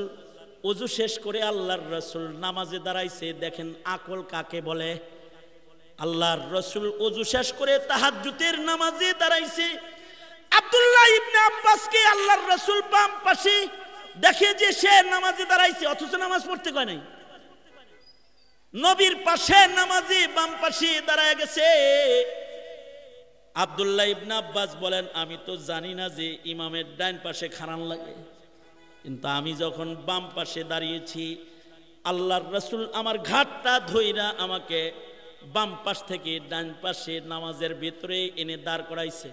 ওযু শেষ করে আল্লাহর রাসূল নামাজে দাঁড়াইছে। দেখেন আকল কাকে বলে। আল্লাহর রাসূল ওযু শেষ করে তাহাজ্জুদের নামাজে দাঁড়াইছে। আব্দুল্লাহ ইবনে আব্বাসকে আল্লাহর রাসূল বাম পাশে, দেখে যে সে নামাজে দাঁড়াইছে, অথচ নামাজ পড়তে কয় নাই। নবীর পাশে নামাজি বাম পাশে দাঁড়ায় গেছে। আব্দুল্লাহ ইবনে আব্বাস বলেন, আমি তো জানি না যে ইমামের ডান পাশে খাড়ান লাগে, কিন্তু আমি যখন বাম পাশে দাঁড়িয়েছি, আল্লাহর রাসূল আমার ঘাটটা ধইরা আমাকে বাম পাশ থেকে ডান পাশে নামাজের ভিতরে এনে দাঁড় করাইছে,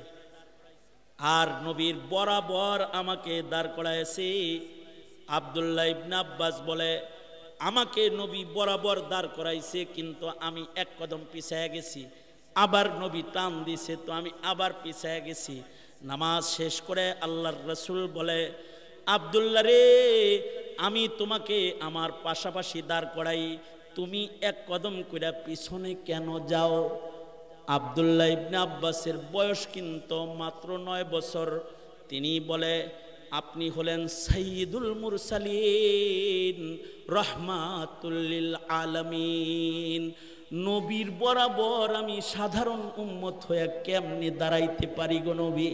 আর নবীর বরাবর আমাকে দাঁড় করাইছে। আব্দুল্লাহ ইবনে আব্বাস বলে, আমাকে নবী বরাবর দাঁড় করাইছে, কিন্তু আমি এক কদম পিছায় গেছি, আবার নবী টান দিছে, তো আমি আবার পিছায় গেছি। নামাজ শেষ করে আল্লাহর রাসূল বলে, আব্দুল্লাহ রে, আমি তোমাকে আমার পাশাপাশি দাঁড় করাই, তুমি এক কদম করে পিছনে কেন যাও? আব্দুল্লাহ ইবনে আব্বাসের বয়স কিন্তু মাত্র 9 বছর। তিনি বলে, আপনি হলেন সাইয়্যিদুল মুরসালিন, রাহমাতুল লিল আলামিন। নবীর বরাবর আমি সাধারণ উম্মত হয়ে কেমনে দাঁড়াইতে পারি গো নবী?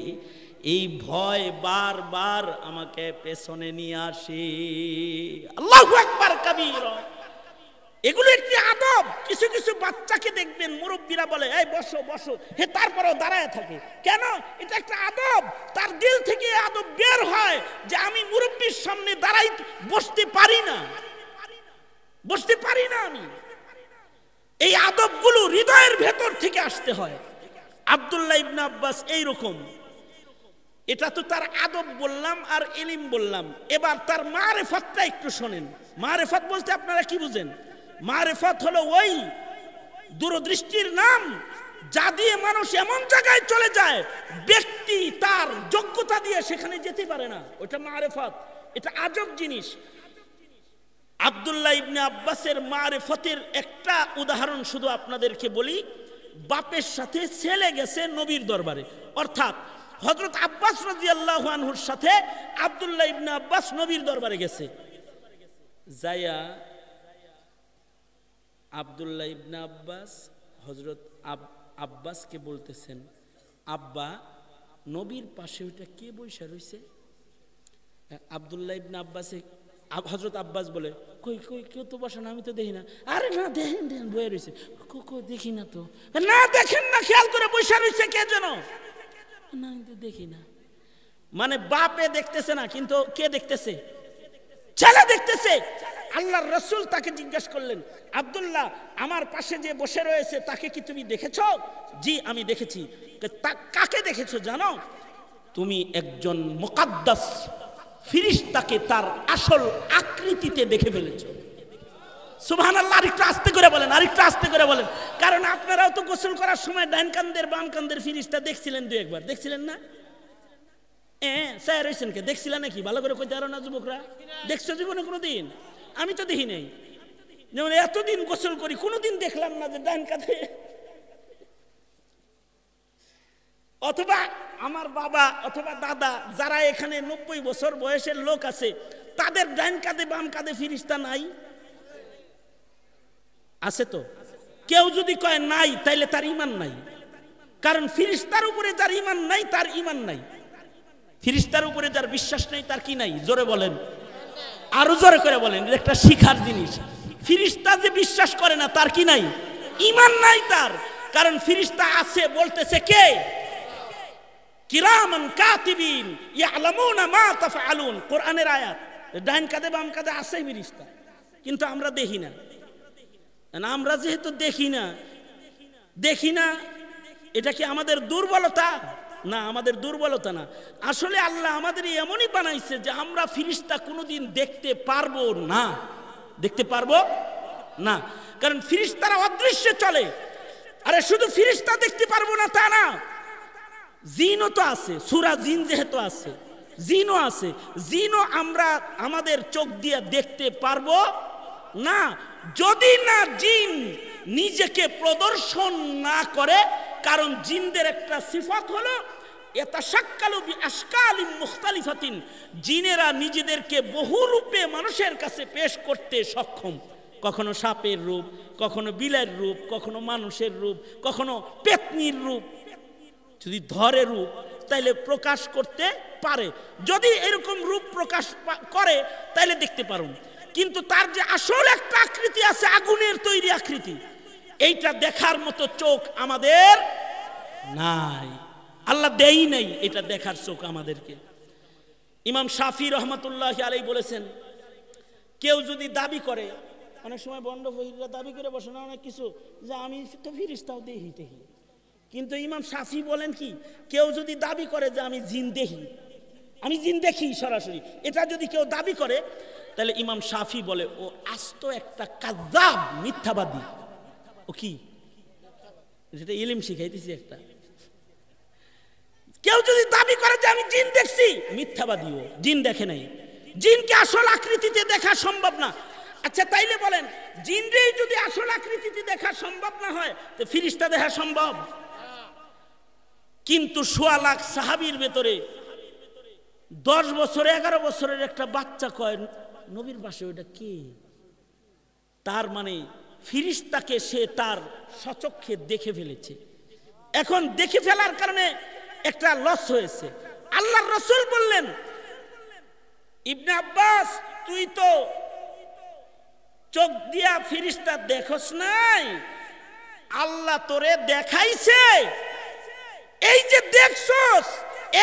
এই ভয় বারবার আমাকে পেছনে নিয়ে আসে। আল্লাহু আকবার কাবীরা। এগুলো একটি আদব। কিছু কিছু বাচ্চাকে দেখবেন মুরব্বীরা বলে, এই বসো বসো, হে তারপরেও দাঁড়ায় থাকে কেন? এটা একটা আদব। তার দিল থেকে আদব বের হয় যে আমি মুরব্বীর সামনে দাঁড়াই বসতে পারি না, বসতে পারি না আমি। এই আদবগুলো হৃদয়ের ভেতর থেকে আসতে হয়। আব্দুল্লাহ ইবনে আব্বাস এইরকম। এটা তো তার আদব বললাম আর ইলম বললাম, এবার তার মারেফাতটা একটু শোনেন। মারেফাত বলতে আপনারা কি বুঝেন? মারেফাত হলো ওই দূরদৃষ্টির নাম যা দিয়ে মানুষ এমন জায়গায় চলে যায় ব্যক্তি তার যোগ্যতা দিয়ে সেখানে যেতে পারে না, ওটা মারেফাত। এটা আজব জিনিস। আব্দুল্লাহ ইবনে আব্বাসের মারেফতের একটা উদাহরণ শুধু আপনাদেরকে বলি। বাপের সাথে ছেলে গেছে নবীর দরবারে, অর্থাৎ হযরত আব্বাস রাদিয়াল্লাহু আনহুর সাথে আব্দুল্লাহ ইবনে আব্বাস নবীর দরবারে গেছে। যায়া আব্দুল্লাহ ইবনে আব্বাস হযরত আব্বাসকে বলতেছেন, আব্বা, নবীর পাশে ওইটা কে বসে রইছে? আব্দুল্লাহ ইবনে আব্বাসে হযরত আব্বাস বলে, কই কই কেউ তো বসে না, আমি তো দেখি না। আরে না, দেখেন দেখেন বয়ে রইছে। কই দেখি না তো। না দেখেন না, খেয়াল করে বসে রইছে কে যেন। না আমি তো দেখি না। মানে বাপে দেখতেছে না, কিন্তু কে দেখতেছে? ছেলে দেখতেছে। আল্লাহর রাসূল তাকে জিজ্ঞাসা করলেন, আব্দুল্লাহ, আমার পাশে যে বসে রয়েছে তাকে কি তুমি দেখেছো? জি আমি দেখেছি। কাকে দেখেছো জানো? তুমি একজন মুকাদ্দাস ফেরেশতাকে তার আসল আকৃতিতে দেখে ফেলেছো। সুবহানাল্লাহ। আরেকটু আস্তে করে বলেন, আরেকটু আস্তে করে বলেন, কারণ আপনারাও তো গোসল করার সময় ডান কান্দের বাম কান্দের ফেরেশতা দেখছিলেন, 2-1 বার দেখছিলেন না? স্যার হইছেন কে? দেখছিলেন নাকি? ভালো করে কইতে পারো না যুবকরা? দেখছো জীবনে কোনোদিন? আমি তো দেখি নাই। যেমন এতদিন গোসল করি, কোনোদিন দেখলাম না যে ডান কাঁধে। অথবা আমার বাবা অথবা দাদা যারা এখানে 90 বছর বয়সের লোক আছে, তাদের ডান কাঁধে বাম কাঁধে ফেরেশতা নাই? আছে তো। কেউ যদি কয় নাই, তাইলে তার ঈমান নাই। কারণ ফেরেশতার উপরে যার ঈমান নাই তার ঈমান নাই। ফেরেশতার উপরে যার বিশ্বাস নেই তার কি নাই? জোরে বলেন, আরো জোরে করে বলেন। এটা একটা শিখার জিনিস। ফেরেশতা যে বিশ্বাস করে না তার কি নাই? ঈমান নাই তার। কারণ ফেরেশতা আছে বলতেছে কে? কিরামান কাতিবিন ইয়ালামুনা মা তাফআলুন, কোরআনের আয়াত। ডান কাঁধে বাম কাঁধে আছে ফেরেশতা, কিন্তু আমরা দেখি না। আমরা যেহেতু দেখি না, এটা কি আমাদের দুর্বলতা? না, আমাদের দুর্বলতা না। আসলে আল্লাহ আমাদের এমনই বানাইছে যে আমরা ফেরেশতা কোনোদিন দেখতে পারবো না। দেখতে পারবো না, কারণ ফেরেশতারা অদৃশ্যে চলে। আরে শুধু ফেরেশতা দেখতে পারবো না তা না, জিনও তো আছে। সূরা জিন যেহেতু আছে, জিনও আছে। জিনও আমরা আমাদের চোখ দিয়ে দেখতে পারবো না, যদি না জিন নিজেকে প্রদর্শন না করে। কারণ জিনদের একটা সিফাত হলো ইয়াতাশাক্কালু বিআশকালিন মুখতালিফাতিন, জিনেরা নিজেদেরকে বহু রূপে মানুষের কাছে পেশ করতে সক্ষম। কখনো সাপের রূপ, কখনো বিলের রূপ, কখনো মানুষের রূপ, কখনো পেতনির রূপ। যদি ধরে রূপ, তাইলে প্রকাশ করতে পারে। যদি এরকম রূপ প্রকাশ করে তাইলে দেখতে পারুন, কিন্তু তার যে আসল একটা আকৃতি আছে, আগুনের তৈরি আকৃতি, এইটা দেখার মতো চোখ আমাদের নাই, আল্লাহ দেই নাই এটা দেখার চোখ আমাদেরকে। ইমাম শাফি রহমতুল্লাহ আলাইহি বলেছেন, কেউ যদি দাবি করে, অনেক সময় বন্ড ফকিররা দাবি করে বসে না অনেক কিছু, যে আমি তো ফিরিস্তাও দেখি, কিন্তু ইমাম শাফি বলেন কি, কেউ যদি দাবি করে যে আমি জিন দেখি সরাসরি, এটা যদি কেউ দাবি করে, তাহলে ইমাম শাফি বলে ও আস্ত একটা কাযযাব, মিথ্যাবাদী। ও কি, যেটা ইলম শিখাইতেছি একটা, কেউ যদি দাবি করে যে আমি জিন দেখছি, মিথ্যাবাদী, ও জিন দেখে নাই, জিনকে আসল আকৃতিতে দেখা সম্ভব না। আচ্ছা তাইলে বলেন, জিনরেই যদি আসল আকৃতিতে দেখা সম্ভব না হয়, তো ফিরিস্তা দেখা সম্ভব? কিন্তু ১৬ লাখ সাহাবীর ভেতরে 10 বছর 11 বছরের একটা বাচ্চা কয় নবীর পাশে ওটা কে? তার মানে ফিরিস্তাকে সে তার সচক্ষে দেখে ফেলেছে। এখন দেখে ফেলার কারণে একটা লস হয়েছে। আল্লাহর রাসূল বললেন, ইবনে আব্বাস তুই তো চোখ দিয়া ফিরিস্তা দেখোস নাই, আল্লাহ তোরে দেখাইছে, এই যে দেখছস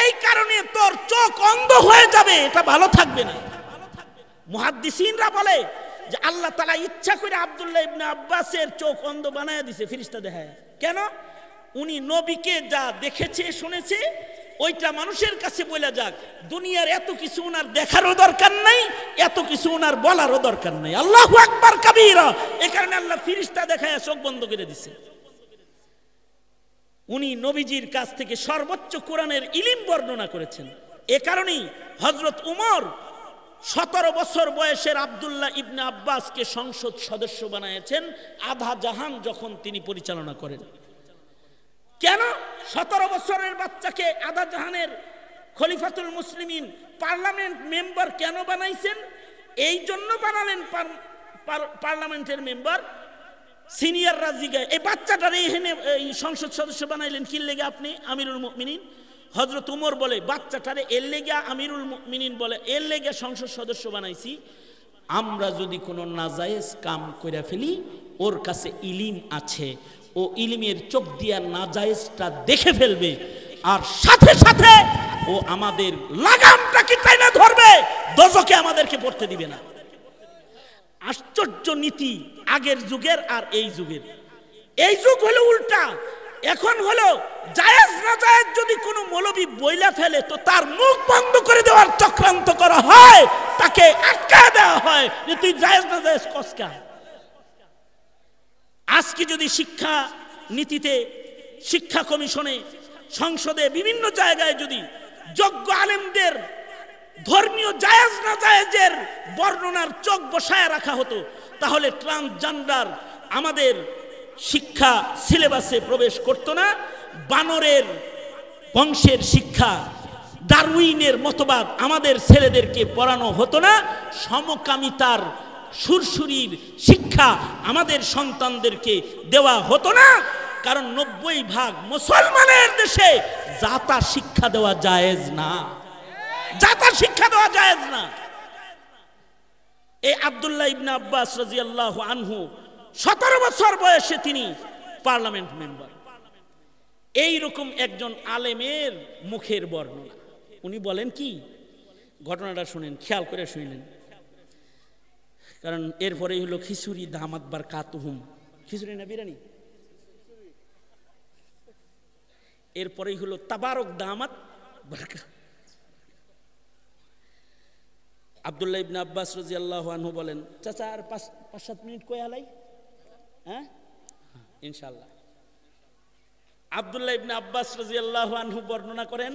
এই কারণে তোর চোখ অন্ধ হয়ে যাবে, এটা ভালো থাকবে না। মুহাদ্দিসিনরা বলে যে আল্লাহ তাআলা ইচ্ছা করে আব্দুল্লাহ ইবনে আব্বাসের চোখ অন্ধ বানায় দিয়েছে ফিরিস্তা দেখায়। কেন? উনি নবীকে যা দেখেছে শুনেছে ওইটা মানুষের কাছে বলে যাক, দুনিয়ার এত কিছু ওনার দেখারও দরকার নাই, এত কিছু ওনার বলারও দরকার নাই। আল্লাহু আকবার কাবীরা। এই কারণে আল্লাহ ফিরিস্তা দেখায় চোখ বন্ধ করে দিয়েছে। উনি নবীজির কাছ থেকে সর্বোচ্চ কোরআনের ইলম বর্ণনা করেছেন। এ কারণেই হযরত উমর 17 বছর বয়সের আব্দুল্লাহ ইবনে আব্বাসকে সংসদ সদস্য বানিয়েছেন, আধা জাহান যখন তিনি পরিচালনা করেন। কেন 17 বছরের বাচ্চাকে আধা জাহানের খলিফাতুল মুসলিমিন পার্লামেন্ট মেম্বার কেন বানাইছেন? এই জন্য বানালেন পার্লামেন্টের মেম্বার, সিনিয়র রাজিগা এই বাচ্চাটারে এখানে সংসদ সদস্য বানাইলেন কি লেগে আপনি আমিরুল মুমিনিন? হযরত উমর বলে বাচ্চাটারে এর লেগে আমিরুল মুমিনিন বলে এর লেগে সংসদ সদস্য বানাইছি, আমরা যদি কোনো নাজায়েজ কাম করে ফেলি ওর কাছে ইলিম আছে, ও ইলিমের চোখ দিয়া নাজায়েজটা দেখে ফেলবে, আর সাথে সাথে ও আমাদের লাগামটাকে টাইনা ধরবে, দোজখে আমাদেরকে পড়তে দিবে না। আশ্চর্য নীতি আগের যুগের আর এই যুগের। এই যুগ হলো উল্টা। এখন হলো জায়েজ না জায়েজ যদি কোনো মৌলবী বইলা ফেলে তো তার মুখ বন্ধ করে দেওয়ার চক্রান্ত করা হয়, তাকে আটকায় দেওয়া হয় যে তুই জায়েজ না জায়েজ কসকা। আজকে যদি শিক্ষা নীতিতে, শিক্ষা কমিশনে, সংসদে, বিভিন্ন জায়গায় যদি যোগ্য আলেমদের ধর্মীয় জায়েজ না জায়েজের বর্ণনার চোখ বসায় রাখা হতো, তাহলে ট্রান্সজেন্ডার আমাদের শিক্ষা সিলেবাসে প্রবেশ করত না। বানরের বংশের শিক্ষা, ডারউইনের মতবাদ আমাদের ছেলেদেরকে পড়ানো হতো না। সমকামিতার সুরসুরির শিক্ষা আমাদের সন্তানদেরকে দেওয়া হতো না। কারণ 90% মুসলমানের দেশে জাতা শিক্ষা দেওয়া জায়েজ না, জাতা শিক্ষা দেওয়া জায়েজ না। এই আব্দুল্লাহ ইবনে আব্বাস রাদিয়াল্লাহু আনহু 17 বছর বয়সে তিনি পার্লামেন্ট মেম্বার। এই রকম একজন আলেমের মুখের বর্ণনা। উনি বলেন কি, ঘটনাটা শুনেন, খেয়াল করে শুনেন, কারণ এরপরেই হলো খিচুড়ি দামাত বারকাতুহুম। খিচুড়ি না বিরিয়ানি? এরপরেই হলো তাবারক দামাত বারকাত। আব্দুল্লাহ ইবনে আব্বাস রাদিয়াল্লাহু আনহু বলেন, চাচা আর 5-7 মিনিট কই আলাই? হ্যাঁ ইনশাআল্লাহ। আব্দুল্লাহ ইবনে আব্বাস রাদিয়াল্লাহু আনহু বর্ণনা করেন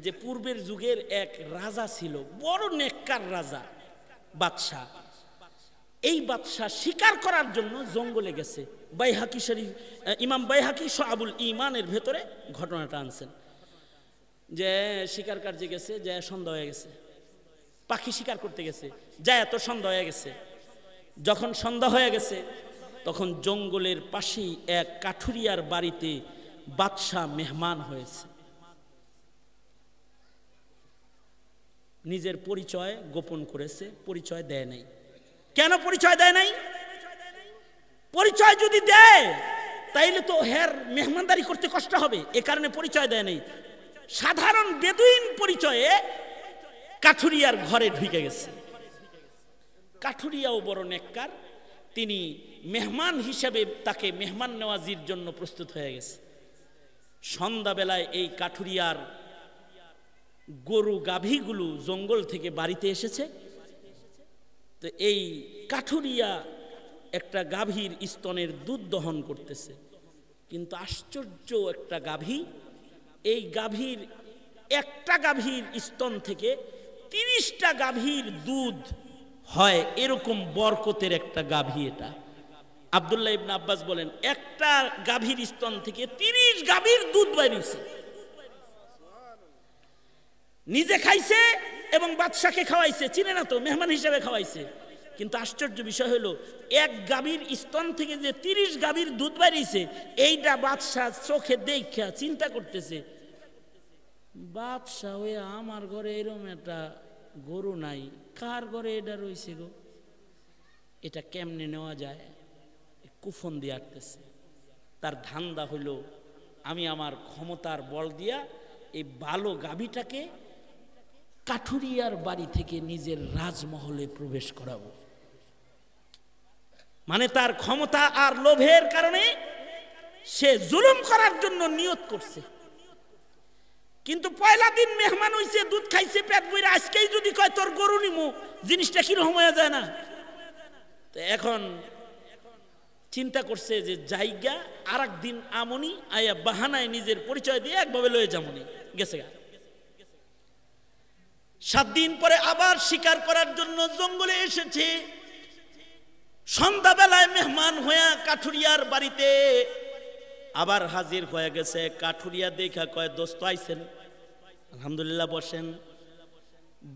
যে পূর্বের যুগের এক রাজা ছিল, বড় নেককার রাজা, বাদশাহ। এই বাদশাহ শিকার করার জন্য জঙ্গলে গেছে। বাইহাকি শরীফ, ইমাম বাইহাকি শুআবুল ঈমানের ভেতরে ঘটনাটা আনছেন যে শিকার কার্যে গেছে, যে সন্ধ্যা হয়ে গেছে, পাখি শিকার করতে গেছে, যায় এত সন্ধ্যা হয়ে গেছে। যখন সন্ধ্যা হয়ে গেছে তখন জঙ্গলের পাশেই এক কাঠুরিয়ার বাড়িতে বাদশাহ মেহমান হয়েছে। নিজের পরিচয় গোপন করেছে, পরিচয় দেয় নাই। কেন পরিচয় দেয় নাই? পরিচয় যদি দেয় তাইলে তো হের মেহমানদারি করতে কষ্ট হবে, এ কারণে পরিচয় দেয় নাই। সাধারণ বেদুইন পরিচয়ে কাঠুরিয়ার ঘরে ঢুকে গেছে। কাঠুরিয়াও বড় নেককার, তিনি মেহমান হিসেবে তাকে মেহমান নেওয়াজির জন্য প্রস্তুত হয়ে গেছে। সন্ধ্যাবেলায় এই কাঠুরিয়ার গরু গাভীগুলো জঙ্গল থেকে বাড়িতে এসেছে। তো এই কাঠুরিয়া একটা গাভীর স্তনের দুধ দহন করতেছে, কিন্তু আশ্চর্য একটা গাভী, এই গাভীর একটা গাভীর স্তন থেকে 30টা গাভীর দুধ হয়, এরকম বরকতের একটা গাভী এটা। আব্দুল্লাহ ইবনে আব্বাস বলেন একটা গাভীর স্তন থেকে 30 গাভীর দুধ বেরিয়েছে। নিজে খাইছে এবং বাদশাকে খাওয়াইছে, চিনে না তো, মেহমান হিসেবে খাওয়াইছে। কিন্তু আশ্চর্য বিষয় হলো এক গাভীর স্তন থেকে যে 30 গাভীর দুধ বেরিয়েছে, এইটা বাদশা চোখে দেখা চিন্তা করতেছে, বাদশা হয়ে আমার ঘরে এরকম একটা গরু নাই, কার ঘরে এটা রয়েছে গো, এটা কেমনে নেওয়া যায়? কুফন দিয়ে আটতেছে। তার ধান্দা হইল আমি আমার ক্ষমতার বল দিয়া এই ভালো গাভীটাকে কাঠুরিয়ার বাড়ি থেকে নিজের রাজমহলে প্রবেশ করাবো। মানে তার ক্ষমতা আর লোভের কারণে সে জুলুম করার জন্য নিয়ত করছে। কিন্তু পয়লা দিন মেহমান হইছে, দুধ খাইছে পেট ভরে, আজকেই যদি কয় তোর গরু নিমু, জিনিসটা কিরকম হয়ে যায় না? তো এখন চিন্তা করছে যে জায়গা আর একদিন আমনি আয়া বাহানায় নিজের পরিচয় দিয়ে একভাবে লয়ে যামনি গেছে। 7 দিন পরে আবার শিকার করার জন্য জঙ্গলে এসেছে। সন্ধ্যাবেলায় মেহমান হইয়া কাঠুরিয়ার বাড়িতে আবার হাজির হয়ে গেছে। কাঠুরিয়া দেখা কয় দোস্ত আইছেন, আলহামদুলিল্লাহ বসেন।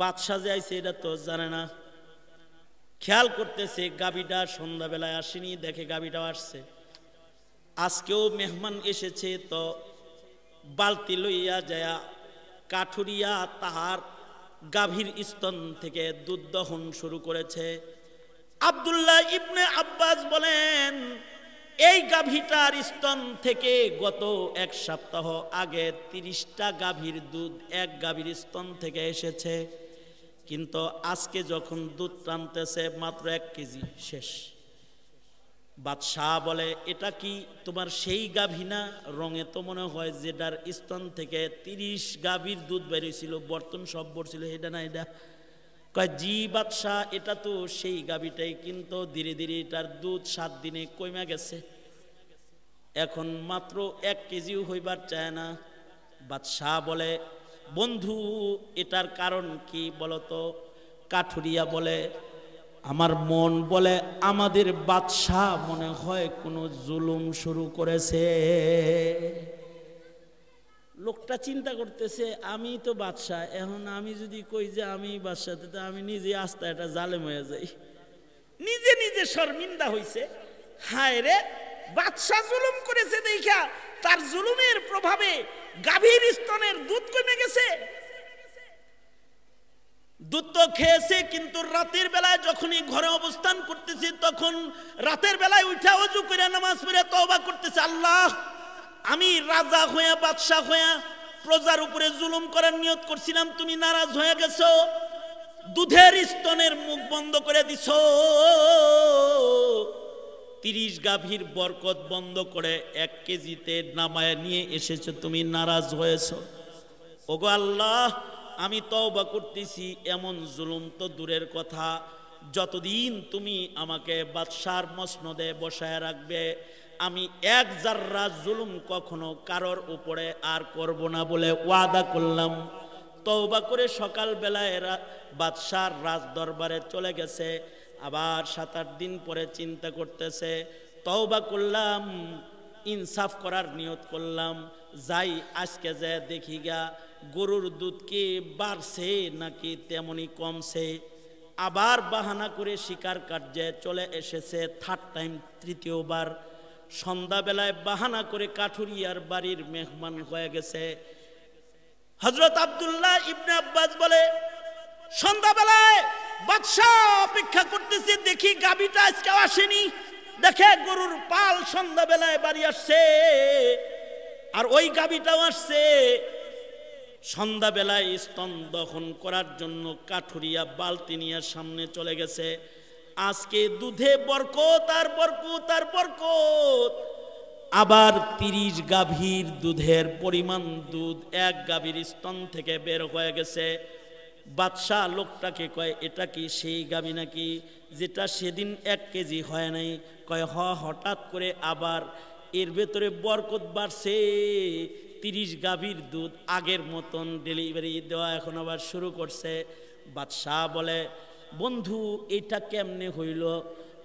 বাদশা যে আইছে এটা তো জানে না, খেয়াল করতেছে গাভীটা সন্ধ্যাবেলায় আসেনি, দেখে গাভীটাও আসছে। আজকেও মেহমান এসেছে, তো বালতি লইয়া যায় কাঠুরিয়া তাহার গাভীর স্তন থেকে দুধ দহন শুরু করেছে। আব্দুল্লাহ ইবনে আব্বাস বলেন এই গাভীটার স্তন থেকে গত 1 সপ্তাহ আগে 30টা গাভীর দুধ এক গাভীর স্তন থেকে এসেছে, কিন্তু আজকে যখন দুধ টানতেছে মাত্র 1 কেজি শেষ। বাদশাহ বলে এটা কি তোমার সেই গাভী না? রঙে তো মনে হয় যেটার স্তন থেকে 30 গাভীর দুধ বেরিয়েছিল, বর্তন সব ভরছিল, এটা না? এটা কয় জি বাদশাহ, এটা তো সেই গাভীটাই, কিন্তু ধীরে ধীরে এটার দুধ 7 দিনে কমে গেছে, এখন মাত্র 1 কেজিও হইবার চায় না। বাদশাহ বলে বন্ধু এটার কারণ কি বলতো? কাঠুরিয়া বলে আমার মন বলে আমাদের বাদশাহ মনে হয় কোনো জুলুম শুরু করেছে। লোকটা চিন্তা করতেছে আমি তো বাদশাহ, এখন আমি যদি কই যে আমি বাদশাহ, তো আমি নিজে আস্তে একটা জালেম হয়ে যাই। নিজে নিজে শর্মিন্দা হইছে, হায় রে বাদশাহ জুলুম করেছে দেখা তার জুলুমের প্রভাবে গাভীর স্তনের দুধ কমে গেছে। দুধ তো খেয়েছে, কিন্তু রাতের বেলায় যখনই ঘরে অবস্থান করতেছে তখন রাতের বেলায় উঠা ওযু করে নামাজ পড়ে তওবা করতেছে, আল্লাহ আমি রাজা হইয়া বাদশাহ হইয়া প্রজার উপরে জুলুম করার নিয়ত করছিলাম, তুমি নারাজ হয়ে গেছো, দুধের স্তনের মুখ বন্ধ করে দিছো, 30 গাভীর বরকত বন্ধ করে 1 কেজিতে নামায় নিয়ে এসেছো, তুমি নারাজ হয়েছো। ওগো আল্লাহ আমি তওবা করতেছি, এমন জুলুম তো দূরের কথা, যতদিন তুমি আমাকে বাদশার মসনদে বসায় রাখবে আমি 1 জাররা জুলুম কখনো কারোর উপরে আর করব না বলে ওয়াদা করলাম। তওবা করে সকাল বেলায় বাদশার রাজ দরবারে চলে গেছে। আবার 7-8 দিন পরে চিন্তা করতেছে, তওবা করলাম, ইনসাফ করার নিয়ত করলাম, যাই আজকে যে দেখি গা গরুর দুধ কি বাড়ছে নাকি তেমনি কমছে। আবার বাহানা করে শিকার কার্যে চলে এসেছে, 3rd টাইম, 3য়বার। সন্ধ্যাবেলায় বাহানা করে কাঠুরিয়ার বাড়ির মেহমান হয়ে গেছে। হযরত আব্দুল্লাহ ইবনে আব্বাস বলে সন্ধ্যাবেলায় বাদশাহ অপেক্ষা করতেছে, দেখি গাভীটা আজকে আসেনি। দেখে গরুর পাল সন্ধ্যাবেলায় বাড়ি আসছে, আর ওই গাভীটাও আসছে। সন্ধ্যাবেলায় স্তন দহন করার জন্য কাঠুরিয়া বালতি নিয়ে সামনে চলে গেছে। আজকে দুধে বরকত আর বরকত আর বরকত। আবার 30 গাভীর দুধের পরিমাণ দুধ এক গাভীর স্তন থেকে বের হয়ে গেছে। বাদশাহ লোকটাকে কয়, এটা কি সেই গাভী নাকি যেটা সেদিন 1 কেজি হয় নাই? কয় হঠাৎ করে আবার এর ভেতরে বরকত বাড়ছে। 30 গাভীর দুধ আগের মতন ডেলিভারি দেওয়া এখন আবার শুরু করছে। বাদশাহ বলে, বন্ধু এটা কেমনে হইল?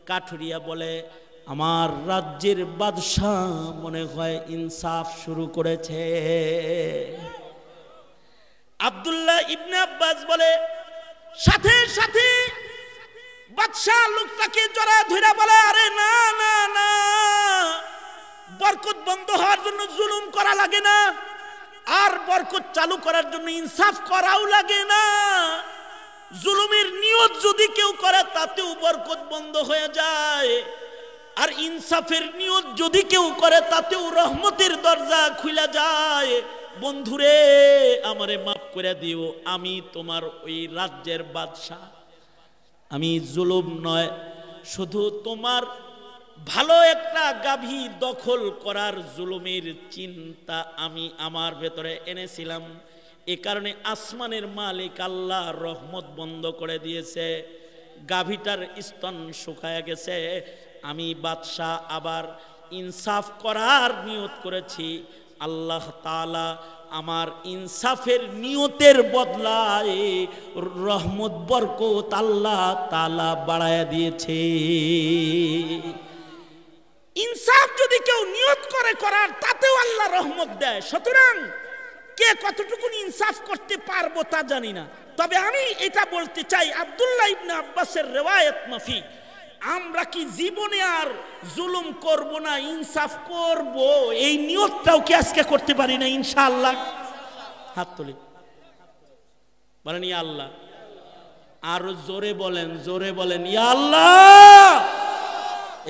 কাঠুরিয়া বলে, আমার রাজ্যের বাদশাহ মনে হয় ইনসাফ শুরু করেছে। আব্দুল্লাহ ইবনে আব্বাস বলে, সাথে সাথে বাদশাহ লোকটাকে জড়া ধরে বলে, আরে না না না, বরকত বন্ধ হওয়ার জন্য জুলুম করা লাগে না, আর বরকত চালু করার জন্য ইনসাফ করাও লাগে না। জুলুমের নিয়ত যদি কেউ করে তাতেও বরকত বন্ধ হয়ে যায়, আর ইনসাফের নিয়ত যদি কেউ করে তাতেও রহমতের দরজা খুলে যায়। বন্ধুরে আমারে মাফ করে দিও, আমি তোমার ওই রাজ্যের বাদশাহ, আমি জুলুম নয়, শুধু তোমার ভালো একটা গাভী দখল করার জুলুমের চিন্তা আমি আমার ভেতরে এনেছিলাম। এ কারণে আসমানের মালিক আল্লাহ রহমত বন্ধ করে দিয়েছে, গাভীটার স্তন শুকায় গেছে। আমি বাদশাহ আবার ইনসাফ করার নিয়ত করেছি। আল্লাহ তাআলা আমার ইনসাফের নিয়তের বদলায় রহমত বরকত আল্লাহ তাআলা বাড়ায়া দিয়েছে। ইনসাফ যদি কেউ নিয়ত করে করার, তাতেও আল্লাহ রহমত দেয়। সুতরাং কে কতটুকু ইনসাফ করতে পারবো তা জানি না, তবে আমি এটা বলতে চাই, আব্দুল্লাহ ইবনে আব্বাসের রিওয়ায়াত মাফিক আমরা কি জীবনে আর জুলুম করব না, ইনসাফ করব, এই নিয়তটাও কি আজকে করতে পারি না? ইনশাআল্লাহ হাত তুলি বলেন ইয়া আল্লাহ। আর জোরে বলেন, জোরে বলেন ইয়া আল্লাহ।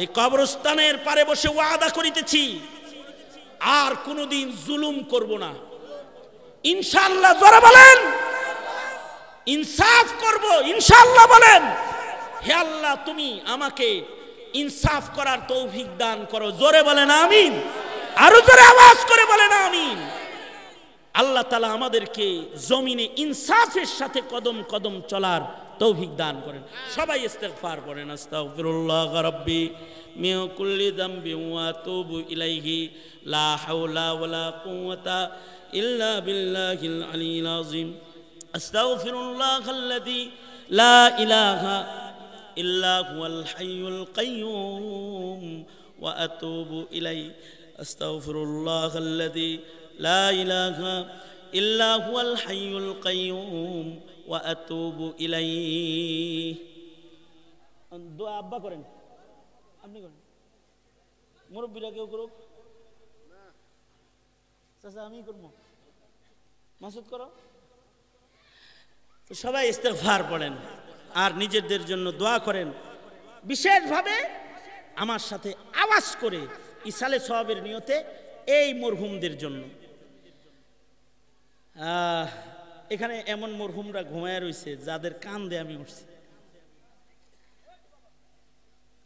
এই কবরস্থানের পারে বসে ওয়াদা করিতেছি আর কোনোদিন জুলুম করব না, ইনশাআল্লাহ। জোরে বলেন ইনসাফ করব, ইনশাআল্লাহ বলেন। হে আল্লাহ, তুমি আমাকে ইনসাফ করার তৌফিক দান করো। জোরে বলেন আমিন, আরো জোরে আওয়াজ করে বলেন আমিন। আল্লাহ তাআলা আমাদেরকে জমিনে ইনসাফের সাথে কদম কদম চলার তৌফিক দান করেন। সবাই ইস্তিগফার করেন, আস্তাগফিরুল্লাহ রাব্বি মিন কুল্লি যামবি ওয়া আতুবু ইলাইহি লা হাওলা ওয়ালা কুওয়াতা ইল্লা বিল্লাহিল আলিয়্যিল আযীম। আস্তাগফিরুল্লাহাল্লাযী লা ইলাহা ইল্লা হুয়াল হাইয়ুল কাইয়্যুম ওয়া আতুবু ইলাইহি। আস্তাগফিরুল্লাহাল্লাযী লা ইলাহা ইল্লা হুয়াল হাইয়ুল কাইয়্যুম ওয়া আতুবু ইলাইহি। দোয়া আব্বা করেন, আপনি করেন, মুরব্বীরা কেউ করুক, চাচা আমি করব, মাসুদ করো। তো সবাই ইস্তিগফার পড়েন আর নিজেদের জন্য দোয়া করেন। বিশেষভাবে আমার সাথে আওয়াজ করে ইসালে সওয়াবের নিয়তে এই মরহুমদের জন্য। এখানে এমন মরহুমরা ঘুমায় রয়েছে যাদের কান্দে আমি উঠছি।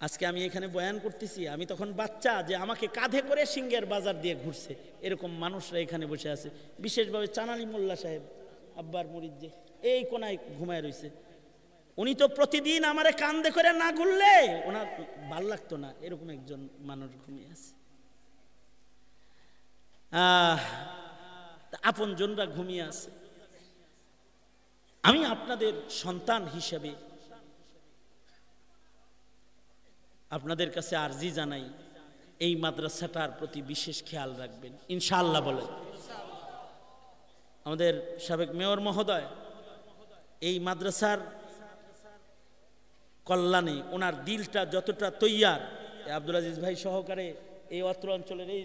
আজকে আমি এখানে বয়ান করতেছি, আমি তখন বাচ্চা, যে আমাকে কাঁধে করে সিঙ্গের বাজার দিয়ে ঘুরছে, এরকম মানুষরা এখানে বসে আছে। বিশেষভাবে চানালি মোল্লা সাহেব, আব্বার মুরিদ, যে এই কোনায় ঘুমায় রয়েছে, উনি তো প্রতিদিন আমারে কাঁধে করে না ঘুরলে ওনার ভাল লাগতো না, এরকম একজন মানুষ ঘুমিয়ে আছে। আপন জনরা ঘুমিয়ে আছে। আমি আপনাদের সন্তান হিসেবে আপনাদের কাছে আরজি জানাই, এই মাদ্রাসাটার প্রতি বিশেষ খেয়াল রাখবেন ইনশাআল্লাহ বলেন। আমাদের সাবেক মেয়র মহোদয় এই মাদ্রাসার কল্যাণে ওনার দিলটা যতটা তৈয়ার, আব্দুল আজিজ ভাই সহকারে এই অত্র অঞ্চলের এই